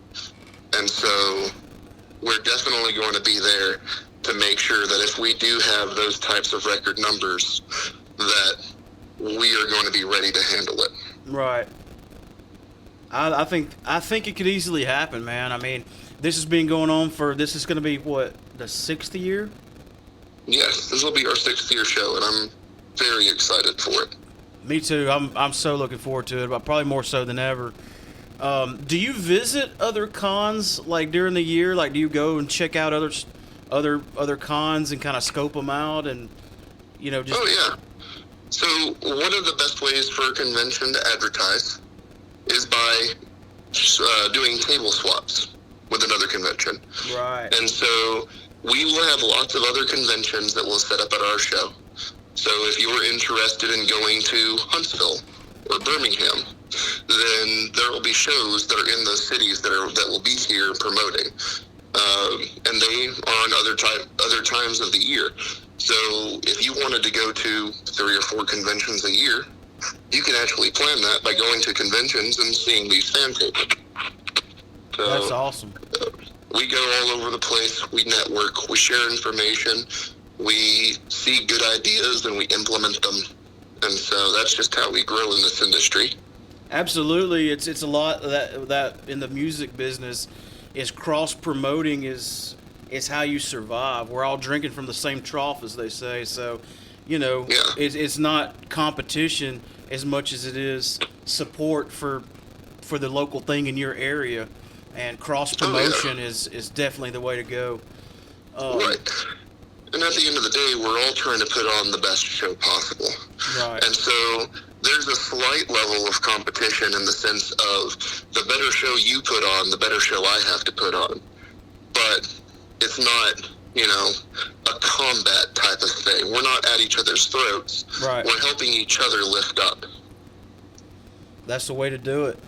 And so we're definitely going to be there to make sure that if we do have those types of record numbers, that we are going to be ready to handle it. Right. I think it could easily happen, man. I mean, this has been going on this is going to be, what, the 6th year? Yes, this will be our 6th year show, and I'm very excited for it. Me too. I'm so looking forward to it, but probably more so than ever. Do you visit other cons, like, during the year? Like, do you go and check out other cons and kind of scope them out and, just... Oh, yeah. So one of the best ways for a convention to advertise is by doing table swaps with another convention. Right. And so we will have lots of other conventions that will set up at our show. So if you're interested in going to Huntsville or Birmingham, then there will be shows that are in those cities that will be here promoting. And they are on other times of the year. So if you wanted to go to 3 or 4 conventions a year, you can actually plan that by going to conventions and seeing these fan tables. So, that's awesome. We go all over the place. We network. We share information. We see good ideas and we implement them. And so that's just how we grow in this industry. Absolutely. It's a lot that in the music business is cross-promoting is how you survive. We're all drinking from the same trough, as they say. So, it's not competition as much as it is support for the local thing in your area. And cross-promotion is definitely the way to go. Right. And at the end of the day, we're all trying to put on the best show possible. Right. And so there's a slight level of competition in the sense of the better show you put on, the better show I have to put on. But it's not, a combat type of thing. We're not at each other's throats. Right. We're helping each other lift up. That's the way to do it.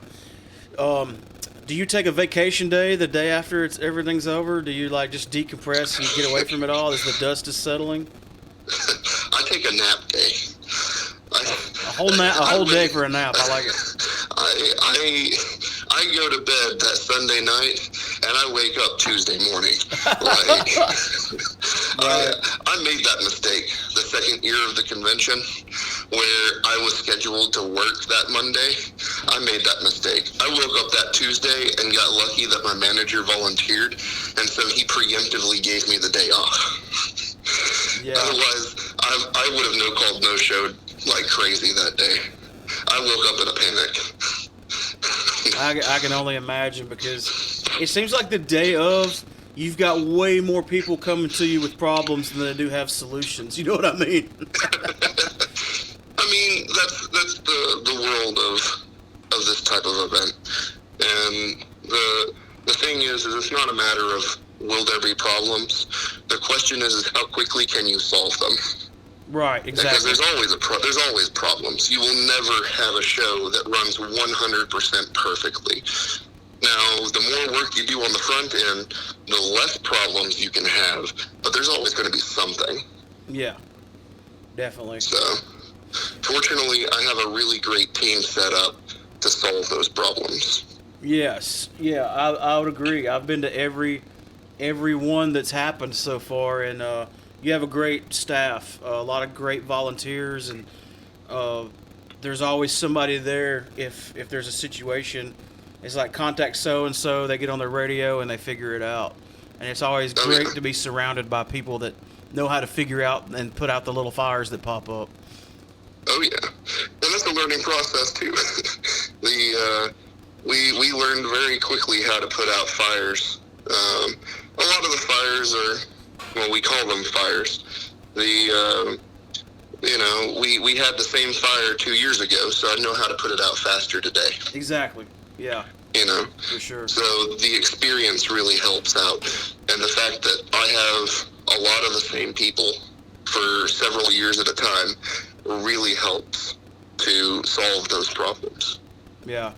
Do you take a vacation day the day after everything's over? Do you just decompress and get away from it all as the dust is settling? I take a nap day. A whole day for a nap. I like it. I go to bed that Sunday night and I wake up Tuesday morning. I made that mistake the second year of the convention where I was scheduled to work that Monday. I made that mistake. I woke up that Tuesday and got lucky that my manager volunteered, and so he preemptively gave me the day off. Yeah. Otherwise, I would have called no showed like crazy that day. I woke up in a panic. I can only imagine, because it seems like the day of, you've got way more people coming to you with problems than they do have solutions. You know what I mean? I mean, that's the world of this type of event. And the thing is it's not a matter of will there be problems. The question is how quickly can you solve them? Right, exactly. Because there's always problems. You will never have a show that runs 100% perfectly. Now, the more work you do on the front end, the less problems you can have, but there's always going to be something. Yeah, definitely. So, fortunately, I have a really great team set up to solve those problems. Yes, yeah, I would agree. I've been to every every one that's happened so far, and you have a great staff, a lot of great volunteers, and there's always somebody there if there's a situation. It's like contact so and so. They get on their radio and they figure it out, and it's always great to be surrounded by people that know how to figure out and put out the little fires that pop up. Oh yeah, and that's a learning process too. We learned very quickly how to put out fires. A lot of the fires are, well, we call them fires. We had the same fire 2 years ago, so I know how to put it out faster today. Exactly. Yeah. For sure. So the experience really helps out, and the fact that I have a lot of the same people for several years at a time really helps to solve those problems. Yeah.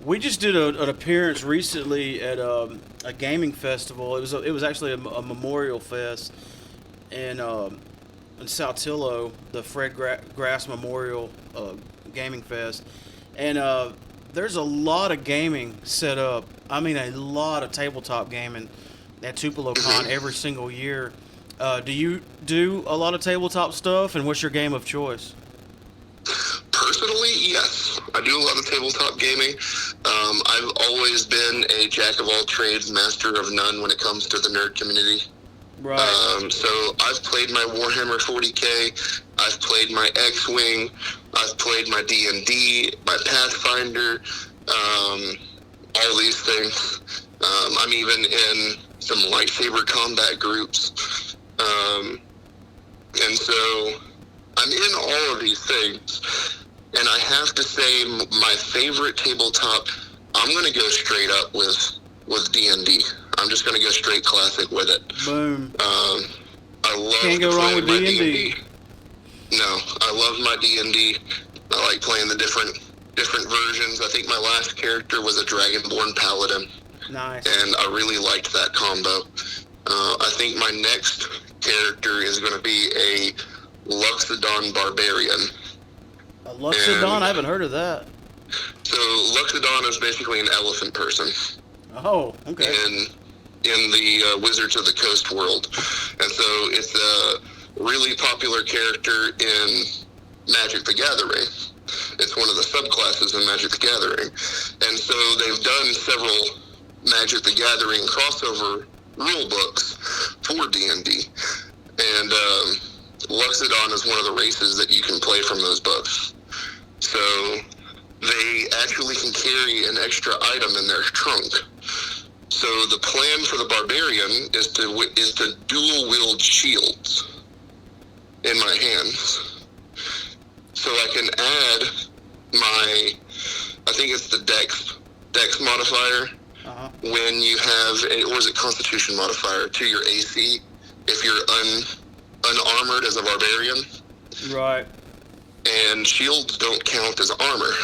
We just did an appearance recently at a gaming festival. It was actually a memorial fest in Saltillo, the Fred Grass Memorial Gaming Fest, and there's a lot of gaming set up. I mean, a lot of tabletop gaming at Tupelocon every single year. Do you do a lot of tabletop stuff, and what's your game of choice? Personally, yes. I do a lot of tabletop gaming. I've always been a jack of all trades, master of none when it comes to the nerd community. Right. So I've played my Warhammer 40K, I've played my X-Wing, I've played my D&D, my Pathfinder, all these things. I'm even in some lightsaber combat groups. And so I'm in all of these things. And I have to say my favorite tabletop, I'm going to go straight up with D&D. I'm just going to go straight classic with it. Boom. I love Can't go wrong with D&D. No, I love my D&D. I like playing the different versions. I think my last character was a Dragonborn Paladin. Nice. And I really liked that combo. I think my next character is going to be a Luxodon Barbarian. A Luxodon? I haven't heard of that. So Luxodon is basically an elephant person. Oh, okay. In the Wizards of the Coast world. And so it's a really popular character in Magic the Gathering. It's one of the subclasses in Magic the Gathering. And so they've done several Magic the Gathering crossover rule books for D&D. And Luxodon is one of the races that you can play from those books. So they actually can carry an extra item in their trunk. So the plan for the Barbarian is to dual wield shields in my hands. So I can add I think it's the Dex modifier when you have or is it Constitution modifier to your AC if you're unarmored as a Barbarian. Right. And shields don't count as armor.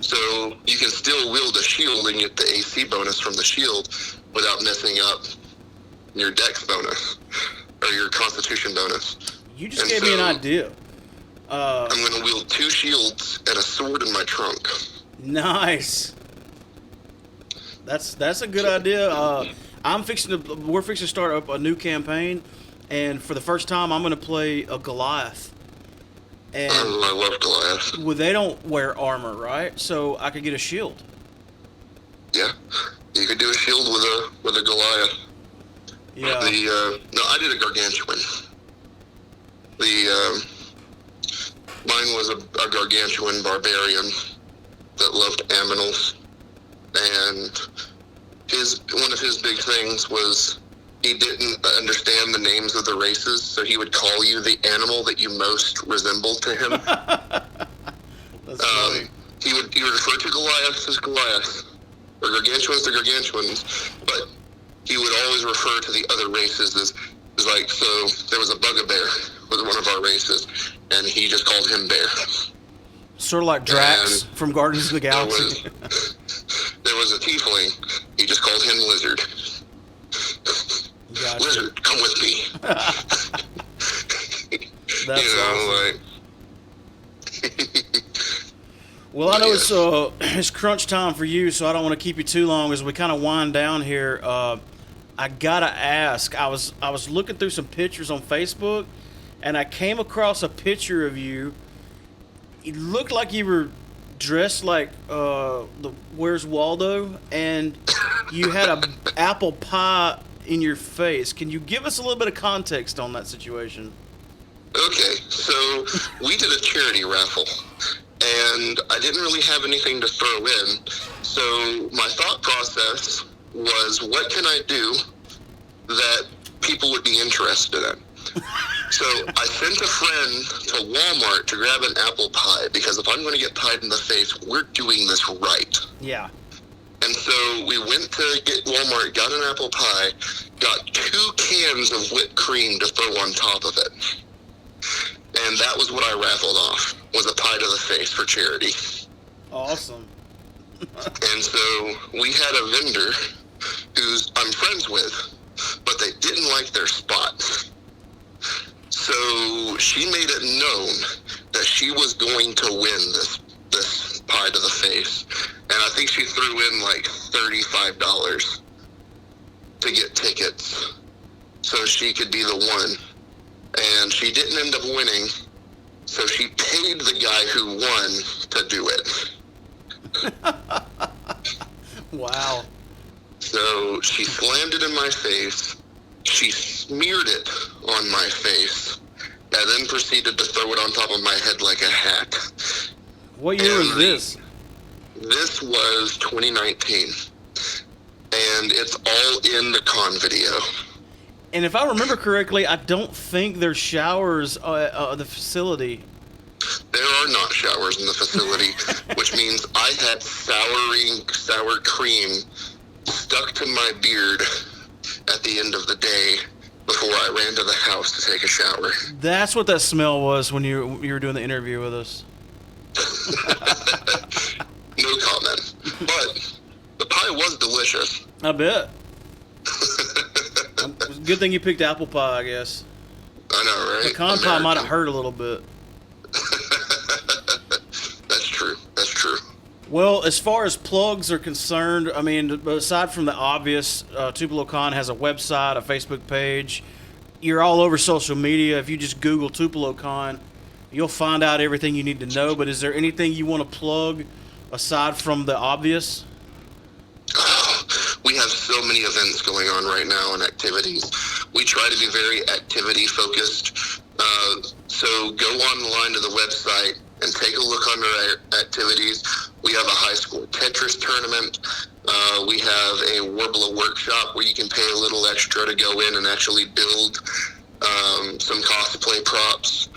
So you can still wield a shield and get the AC bonus from the shield without messing up your Dex bonus or your Constitution bonus. You just gave me an idea. I'm going to wield 2 shields and a sword in my trunk. Nice. That's a good idea. We're fixing to start up a new campaign, and for the first time, I'm going to play a Goliath. And I love Goliath. Well, they don't wear armor, right? So I could get a shield. Yeah, you could do a shield with a Goliath. Yeah. No, I did a Gargantuan. Mine was a Gargantuan barbarian that loved aminals, and one of his big things was he didn't understand the names of the races, so he would call you the animal that you most resembled to him. That's funny. He would refer to Goliath as Goliath, or Gargantuans to Gargantuans, but he would always refer to the other races as like, so there was a Bugbear with one of our races, and he just called him Bear. Sort of like Drax from Guardians of the Galaxy. There was a Tiefling. He just called him Lizard. Gotcha. Lizard, come with me. That's awesome. Well, I know it's crunch time for you, so I don't want to keep you too long as we kind of wind down here. I gotta ask. I was looking through some pictures on Facebook, and I came across a picture of you. It looked like you were dressed like the Where's Waldo, and you had a apple pie in your face. Can you give us a little bit of context on that situation? Okay, so we did a charity raffle, and I didn't really have anything to throw in. So my thought process was, what can I do that people would be interested in? So I sent a friend to Walmart to grab an apple pie, because if I'm going to get pied in the face, we're doing this right. Yeah. And so we went to get Walmart, got an apple pie, got 2 cans of whipped cream to throw on top of it. And that was what I raffled off, was a pie to the face for charity. Awesome. And so we had a vendor who's I'm friends with, but they didn't like their spot. So she made it known that she was going to win this pie to the face. And I think she threw in like $35 to get tickets so she could be the one. And she didn't end up winning, so she paid the guy who won to do it. Wow. So she slammed it in my face, she smeared it on my face, and then proceeded to throw it on top of my head like a hat. What year was this? This was 2019, and it's all in the con video. And if I remember correctly, I don't think there's showers at the facility. There are not showers in the facility, which means I had sour cream stuck to my beard at the end of the day before I ran to the house to take a shower. That's what that smell was when you were doing the interview with us. No comment. But the pie was delicious. I bet. Good thing you picked apple pie, I guess. I know, right? Pecan pie might have hurt a little bit. That's true. That's true. Well, as far as plugs are concerned, I mean, aside from the obvious, Tupelocon has a website, a Facebook page. You're all over social media. If you just Google Tupelocon, you'll find out everything you need to know. But is there anything you want to plug aside from the obvious? We have so many events going on right now and activities. We try to be very activity focused. So go online to the website and take a look under our activities. We have a high school Tetris tournament. We have a Warbler workshop where you can pay a little extra to go in and actually build some cosplay props.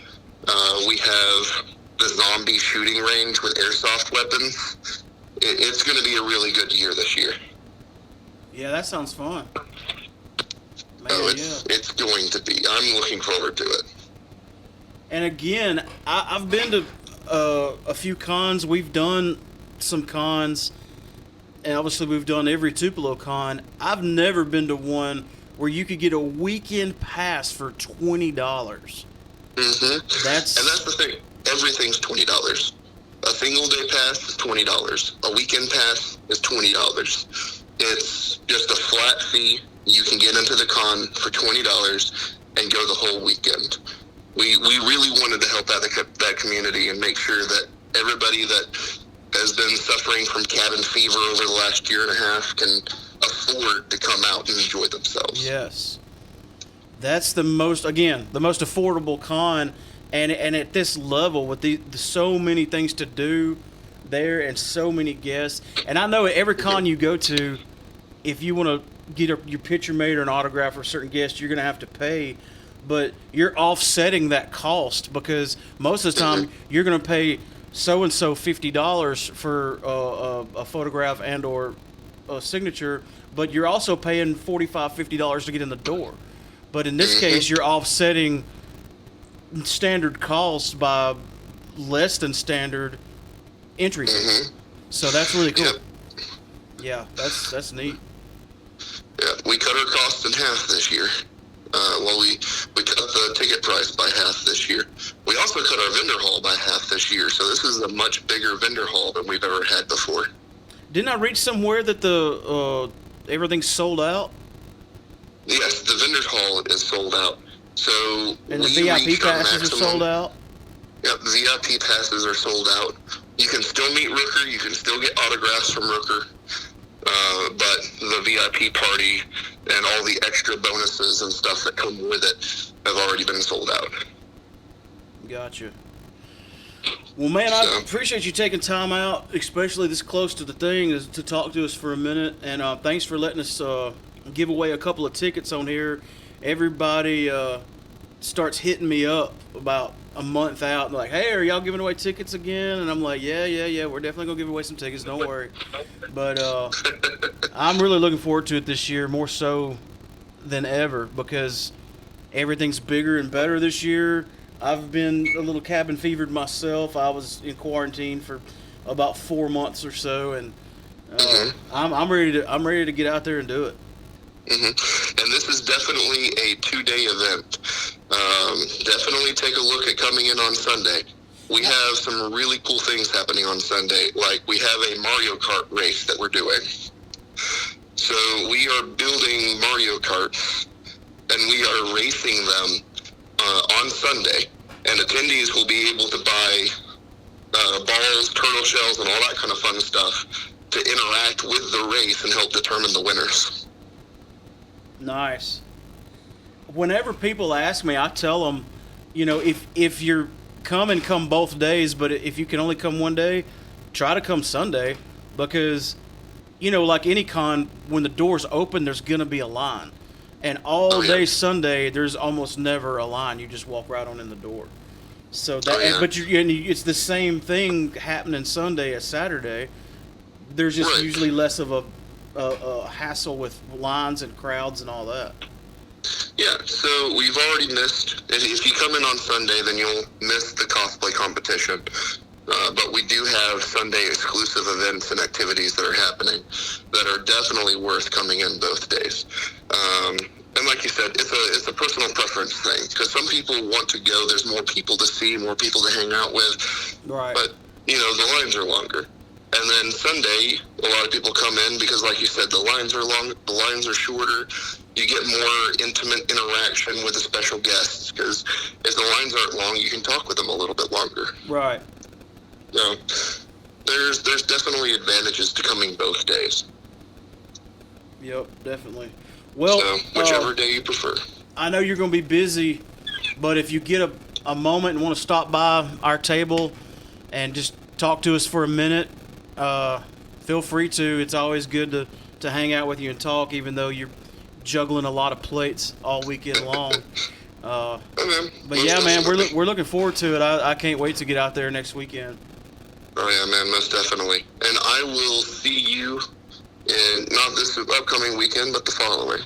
We have the zombie shooting range with airsoft weapons. It's going to be a really good year this year. Yeah, that sounds fun. Man, it's going to be. I'm looking forward to it. And again, I've been to a few cons. We've done some cons, and obviously we've done every Tupelocon. I've never been to one where you could get a weekend pass for $20. Mm-hmm. That's the thing. Everything's $20. A single day pass is $20. A weekend pass is $20. It's just a flat fee. You can get into the con for $20 and go the whole weekend. We really wanted to help out that community and make sure that everybody that has been suffering from cabin fever over the last year and a half can afford to come out and enjoy themselves. Yes. That's the most affordable con, and at this level with the so many things to do there and so many guests. And I know at every con you go to, if you want to get your picture made or an autograph for a certain guest, you're going to have to pay. But you're offsetting that cost, because most of the time you're going to pay so-and-so $50 for a photograph and or a signature, but you're also paying $45, $50 to get in the door. But in this case, you're offsetting standard costs by less than standard entry fees. So that's really cool. Yep. Yeah, that's neat. Yeah, we cut our costs in half this year. Well, we cut the ticket price by half this year. We also cut our vendor hall by half this year, so this is a much bigger vendor hall than we've ever had before. Didn't I read somewhere that the everything's sold out? Yes, the vendor hall is sold out. So And the VIP passes are sold out? Yep, VIP passes are sold out. You can still meet Rooker. You can still get autographs from Rooker. But the VIP party and all the extra bonuses and stuff that come with it have already been sold out. Gotcha. Well, man, I appreciate you taking time out, especially this close to the thing, to talk to us for a minute. And thanks for letting us give away a couple of tickets on here. Everybody starts hitting me up about a month out and like, hey, are y'all giving away tickets again? And I'm like, yeah, we're definitely gonna give away some tickets, don't worry. But I'm really looking forward to it this year, more so than ever, because everything's bigger and better this year. I've been a little cabin fevered myself. I was in quarantine for about 4 months or so, and I'm ready to get out there and do it. And this is definitely a 2-day event. Definitely take a look at coming in on Sunday. We have some really cool things happening on Sunday. Like, we have a Mario Kart race that we're doing. So we are building Mario Karts, and we are racing them on Sunday. And attendees will be able to buy balls, turtle shells, and all that kind of fun stuff to interact with the race and help determine the winners. Nice. Whenever people ask me, I tell them, if you're come both days, but if you can only come one day, try to come Sunday, because, like any con, when the doors open, there's going to be a line. And all day Sunday, there's almost never a line. You just walk right on in the door. So that, but it's the same thing happening Sunday as Saturday. There's just usually less of a hassle with lines and crowds and all that. Yeah, so we've already missed, if you come in on Sunday, then you'll miss the cosplay competition. But we do have Sunday exclusive events and activities that are happening that are definitely worth coming in both days. And like you said, it's a personal preference thing, because some people want to go. There's more people to see, more people to hang out with. Right. But, the lines are longer. And then Sunday, a lot of people come in because, like you said, the lines are long, the lines are shorter. You get more intimate interaction with the special guests, because if the lines aren't long, you can talk with them a little bit longer. Right. So there's definitely advantages to coming both days. Yep, definitely. Well, so whichever day you prefer. I know you're going to be busy, but if you get a moment and want to stop by our table and just talk to us for a minute, feel free to. It's always good to hang out with you and talk, even though you're juggling a lot of plates all weekend long. But yeah, man, we're looking forward to it. I can't wait to get out there next weekend. Oh yeah, man, most definitely. And I will see you not this upcoming weekend, but the following.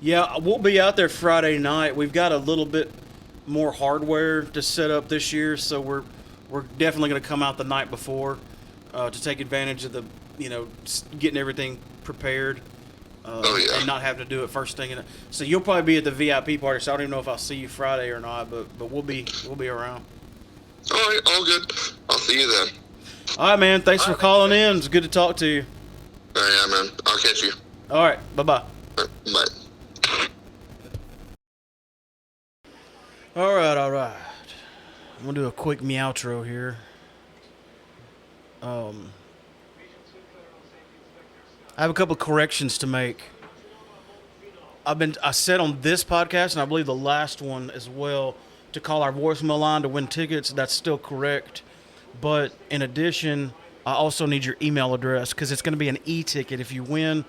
Yeah, we'll be out there Friday night. We've got a little bit more hardware to set up this year, so we're definitely going to come out the night before to take advantage of the getting everything prepared and not having to do it first thing. So you'll probably be at the VIP party. So I don't even know if I'll see you Friday or not, but we'll be around. All right, all good. I'll see you then. All right, man. Thanks for calling in. It's good to talk to you. Yeah, man. I'll catch you. All right. Bye-bye. Bye. All right. I'm going to do a quick meowtro here. I have a couple of corrections to make. I said on this podcast, and I believe the last one as well, to call our voicemail line to win tickets. That's still correct. But in addition, I also need your email address, because it's going to be an e-ticket. If you win,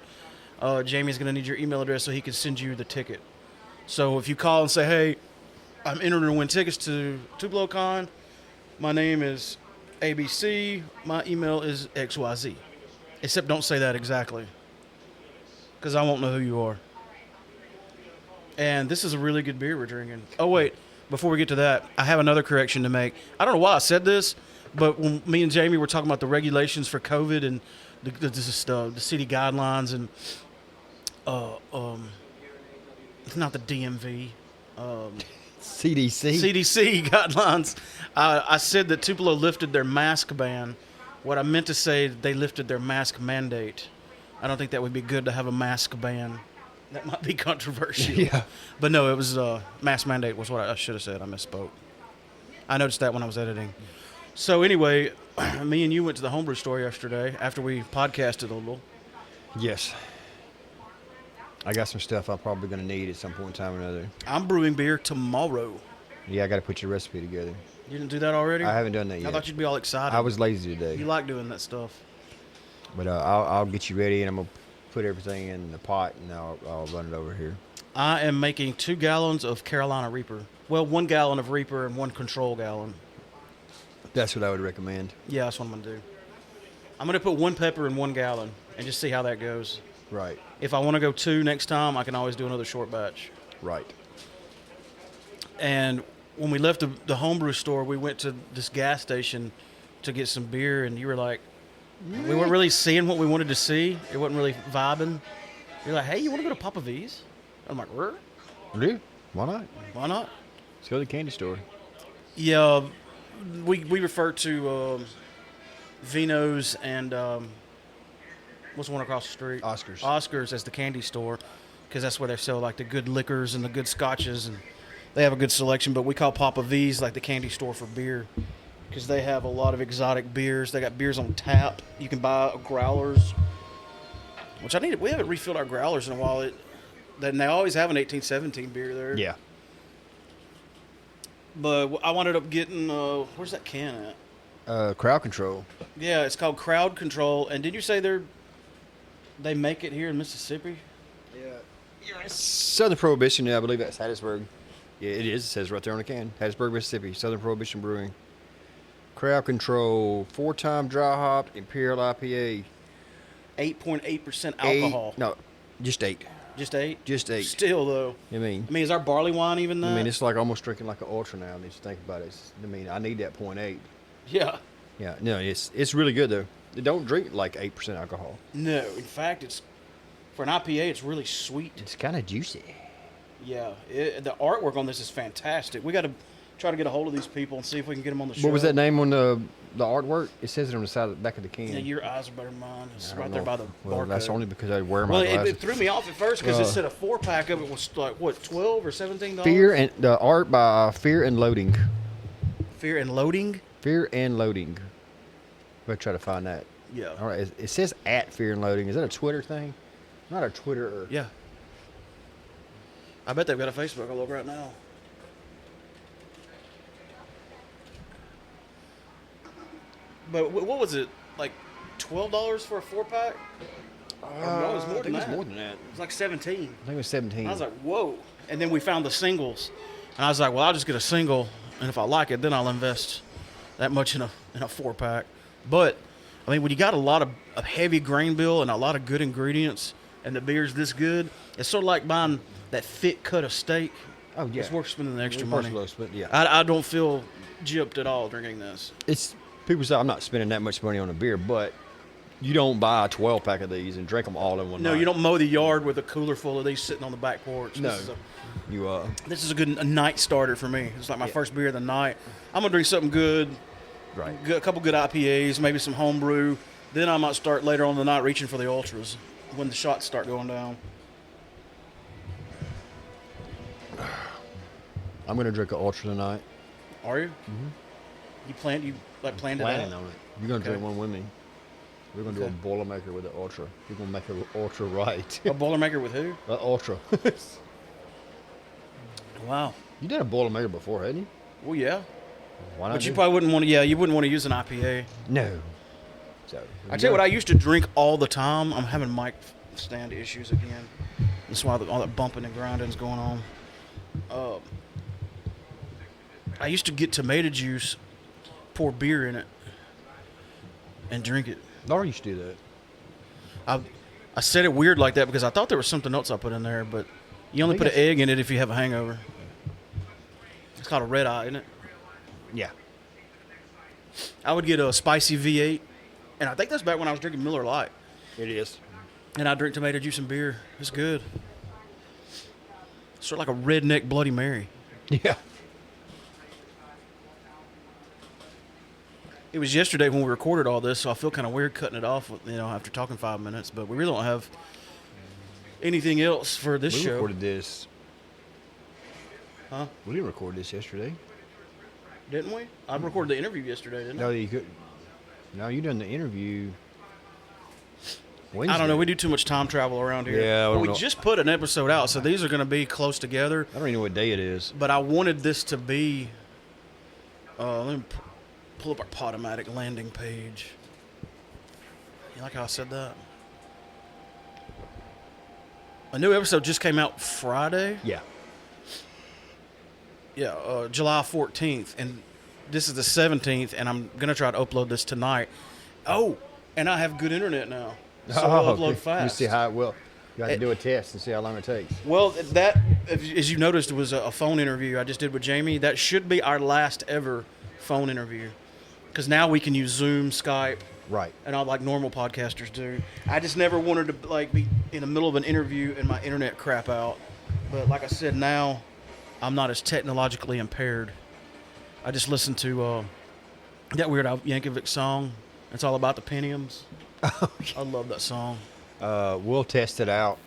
Jamey's going to need your email address so he can send you the ticket. So if you call and say, hey, I'm entering to win tickets to Tupelocon, my name is ABC, my email is XYZ. Except don't say that exactly, because I won't know who you are. And this is a really good beer we're drinking. Oh, wait. Before we get to that, I have another correction to make. I don't know why I said this, but when me and Jamey were talking about the regulations for COVID and the city guidelines and it's not the DMV, CDC. CDC guidelines. I said that Tupelo lifted their mask ban. What I meant to say, they lifted their mask mandate. I don't think that would be good to have a mask ban. That might be controversial. Yeah. But no, it was mask mandate was what I should have said. I misspoke. I noticed that when I was editing. So anyway, me and you went to the homebrew store yesterday after we podcasted a little. Yes. I got some stuff I'm probably going to need at some point in time or another. I'm brewing beer tomorrow. Yeah, I got to put your recipe together. You didn't do that already? I haven't done that yet. I thought you'd be all excited. I was lazy today. You like doing that stuff. But I'll get you ready, and I'm going to put everything in the pot, and I'll run it over here. I am making 2 gallons of Carolina Reaper. Well, 1 gallon of Reaper and 1 control gallon. That's what I would recommend. Yeah, that's what I'm going to do. I'm going to put 1 pepper in 1 gallon and just see how that goes. Right. If I want to go 2 next time, I can always do another short batch. Right. And when we left the homebrew store, we went to this gas station to get some beer, and you were like, we weren't really seeing what we wanted to see. It wasn't really vibing. You're like, hey, you want to go to Papa V's? I'm like, where? Do? Why not? Why not? Let's go to the candy store. Yeah, we refer to Vino's and what's the one across the street? Oscars. Oscars as the candy store, because that's where they sell like the good liquors and the good scotches, and they have a good selection. But we call Papa V's like the candy store for beer, because they have a lot of exotic beers. They got beers on tap. You can buy growlers, which we haven't refilled our growlers in a while. Then they always have an 1817 beer there. Yeah. But I wound up getting where's that can at? Crowd control. Yeah, it's called Crowd Control. And did you say they make it here in Mississippi? Yeah. Southern Prohibition, yeah, I believe that's Hattiesburg. Yeah, it is. It says right there on the can. Hattiesburg, Mississippi. Southern Prohibition Brewing. Crowd Control, 4-time dry hopped Imperial IPA. 8.8% alcohol. No, just 8. Just 8? Just 8. Still, though. I mean, is our barley wine even that? I mean, it's like almost drinking like an Ultra now. When you think about it. I need that 0.8. Yeah. Yeah, no, it's really good though. They don't drink like 8% alcohol. No, in fact, for an IPA, it's really sweet. It's kind of juicy. Yeah, the artwork on this is fantastic. We got to try to get a hold of these people and see if we can get them on the show. What was that name on the artwork? It says it on the back of the can. Yeah, your eyes are better than mine. It's I right don't there know. by the Well, barcode. that's only because I wear my glasses. It threw me off at first because it said a 4-pack of it was like, what, $12 or $17? Fear and the art by Fear and Loading. Fear and Loading? Fear and Loading. We'll try to find that. Yeah. All right. It says at Fear and Loading. Is that a Twitter thing? Not a Twitter. Yeah. I bet they've got a Facebook. I'll look right now. But what was it? Like $12 for a 4-pack? No, it was more than that. It was more than that. It was like 17. I think it was 17. I was like, whoa. And then we found the singles. And I was like, well, I'll just get a single. And if I like it, then I'll invest that much in a 4-pack. But, I mean, when you got a lot of a heavy grain bill and a lot of good ingredients and the beer's this good, it's sort of like buying that thick cut of steak. Oh, yeah. It's worth spending the extra Of money. course, but yeah. I don't feel gypped at all drinking this. It's people say I'm not spending that much money on a beer, but you don't buy a 12-pack of these and drink them all in one night. No, you don't mow the yard with a cooler full of these sitting on the back porch. No. This is a good night starter for me. It's like my first beer of the night. I'm going to drink something good. Right. A couple good IPAs, maybe some homebrew. Then I might start later on in the night reaching for the ultras when the shots start going down. I'm going to drink an Ultra tonight. Are you? Mm-hmm. You planned it Planning out? on it. You're going to drink Okay. one with me. We're going to do a Boilermaker with the Ultra. We're going to make an Ultra right. A Boilermaker with who? An Ultra. Wow. You did a Boilermaker before, hadn't you? Well, yeah. Why not? But you probably wouldn't want to. Yeah, you wouldn't want to use an IPA. No. So I tell you what, I used to drink all the time. I'm having mic stand issues again. That's why all that bumping and grinding is going on. I used to get tomato juice, pour beer in it, and drink it. Laura used to do that. I said it weird like that because I thought there was something else I put in there, but you only put an egg in it if you have a hangover. It's called a red eye, isn't it? Yeah. I would get a spicy V8, and I think that's back when I was drinking Miller Lite. It is. And I drink tomato juice and beer. It's good. Sort of like a redneck Bloody Mary. Yeah. It was yesterday when we recorded all this, so I feel kind of weird cutting it off, after talking 5 minutes. But we really don't have anything else for this We show. recorded this. Huh? We didn't record this yesterday. Didn't we? I recorded the interview yesterday, didn't No, I? you could. No, you done the interview. Wednesday. I don't know. We do too much time travel around here. Yeah, I Well, don't we know. just put an episode out, so these are going to be close together. I don't even know what day it is. But I wanted this to be. Let me pull up our Podomatic landing page. You like how I said that? A new episode just came out Friday. Yeah. Yeah, July 14th, and this is the 17th, and I'm going to try to upload this tonight. Oh, and I have good internet now, so I'll upload fast. You see how it will. You got to do a test and see how long it takes. Well, that, as you noticed, was a phone interview I just did with Jamey. That should be our last ever phone interview, because now we can use Zoom, Skype, Right. and all like normal podcasters do. I just never wanted to be in the middle of an interview and my internet crap out. But like I said, now I'm not as technologically impaired. I just listened to that Weird Al Yankovic song. It's all about the Pentiums. I love that song. We'll test it out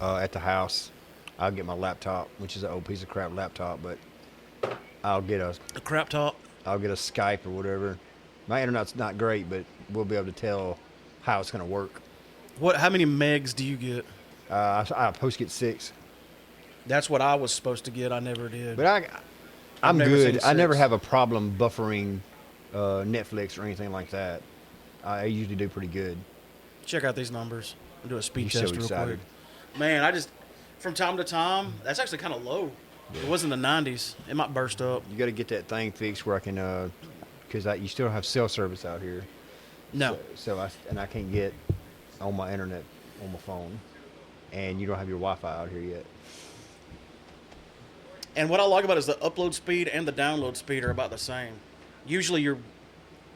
at the house. I'll get my laptop, which is an old piece of crap laptop, but I'll get a The crap top. Skype or whatever. My internet's not great, but we'll be able to tell how it's going to work. How many megs do you get? I'm supposed to get 6, That's what I was supposed to get. I never did. but I'm never seen good. I never 6. have a problem buffering Netflix or anything like that. I usually do pretty good. Check out these numbers. I'll do a speed You're so test real excited. quick. Man, from time to time, that's actually kind of low. It was in the 90s. It might burst up. You got to get that thing fixed where I can, because you still have cell service out here. No. So I can't get on my internet on my phone, and you don't have your Wi-Fi out here yet. And what I like about it is the upload speed and the download speed are about the same. Usually your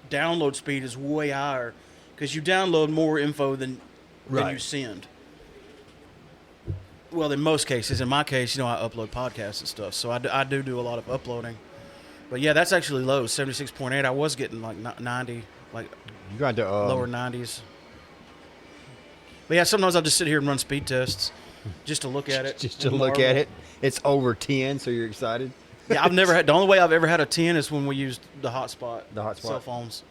download speed is way higher because you download more info than Right. you send. Well, in most cases. In my case, I upload podcasts and stuff, so I do a lot of uploading. But yeah, that's actually low, 76.8. I was getting like 90, like You got to lower 90s. But yeah, sometimes I'll just sit here and run speed tests just to look at it. just to and look marvel. at it. It's over 10, so you're excited. Yeah, I've never had. The only way I've ever had a 10 is when we used the hotspot. The hotspot. Cell phones,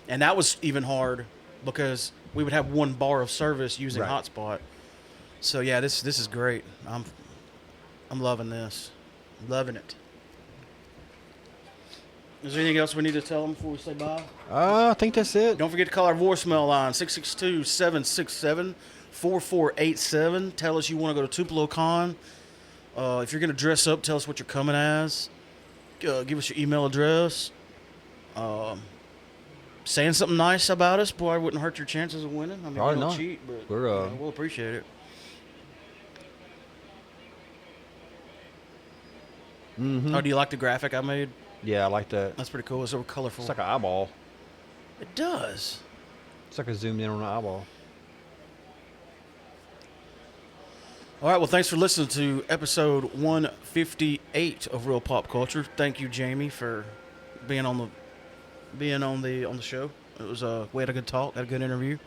and that was even hard because we would have one bar of service using Right. hotspot. So yeah, this is great. I'm loving this, loving it. Is there anything else we need to tell them before we say bye? I think that's it. Don't forget to call our voicemail line 662-767-4487. Tell us you want to go to Tupelocon. If you're going to dress up, tell us what you're coming as. Give us your email address. Saying something nice about us, boy, wouldn't hurt your chances of winning. I mean, Probably we don't not. cheat, but We're, we'll appreciate it. Mm-hmm. Oh, do you like the graphic I made? Yeah, I like that. That's pretty cool. It's so colorful. It's like an eyeball. It does. It's like a zoomed in on an eyeball. All right, well, thanks for listening to episode 158 of Real Pop Culture. Thank you, Jamey, for being on the show. It was we had a good talk, had a good interview.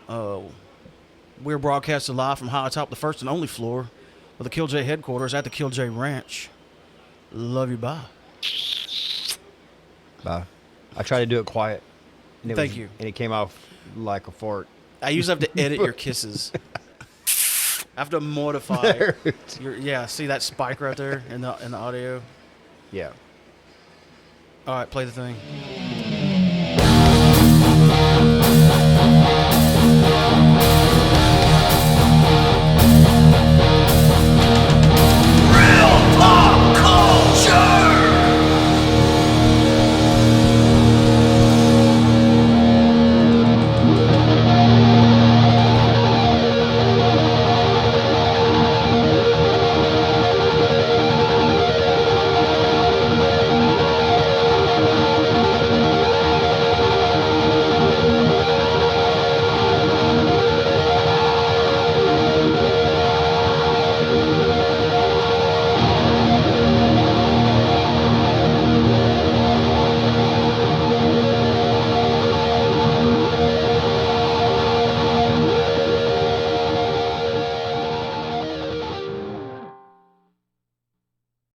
We're broadcasting live from high atop the first and only floor of the Kill J headquarters at the Kill J Ranch. Love you, bye. Bye. I tried to do it quiet. And Thank you. And it came off like a fart. I usually have to edit your kisses. I have to modify. See that spike right there in the audio. Yeah. All right, play the thing.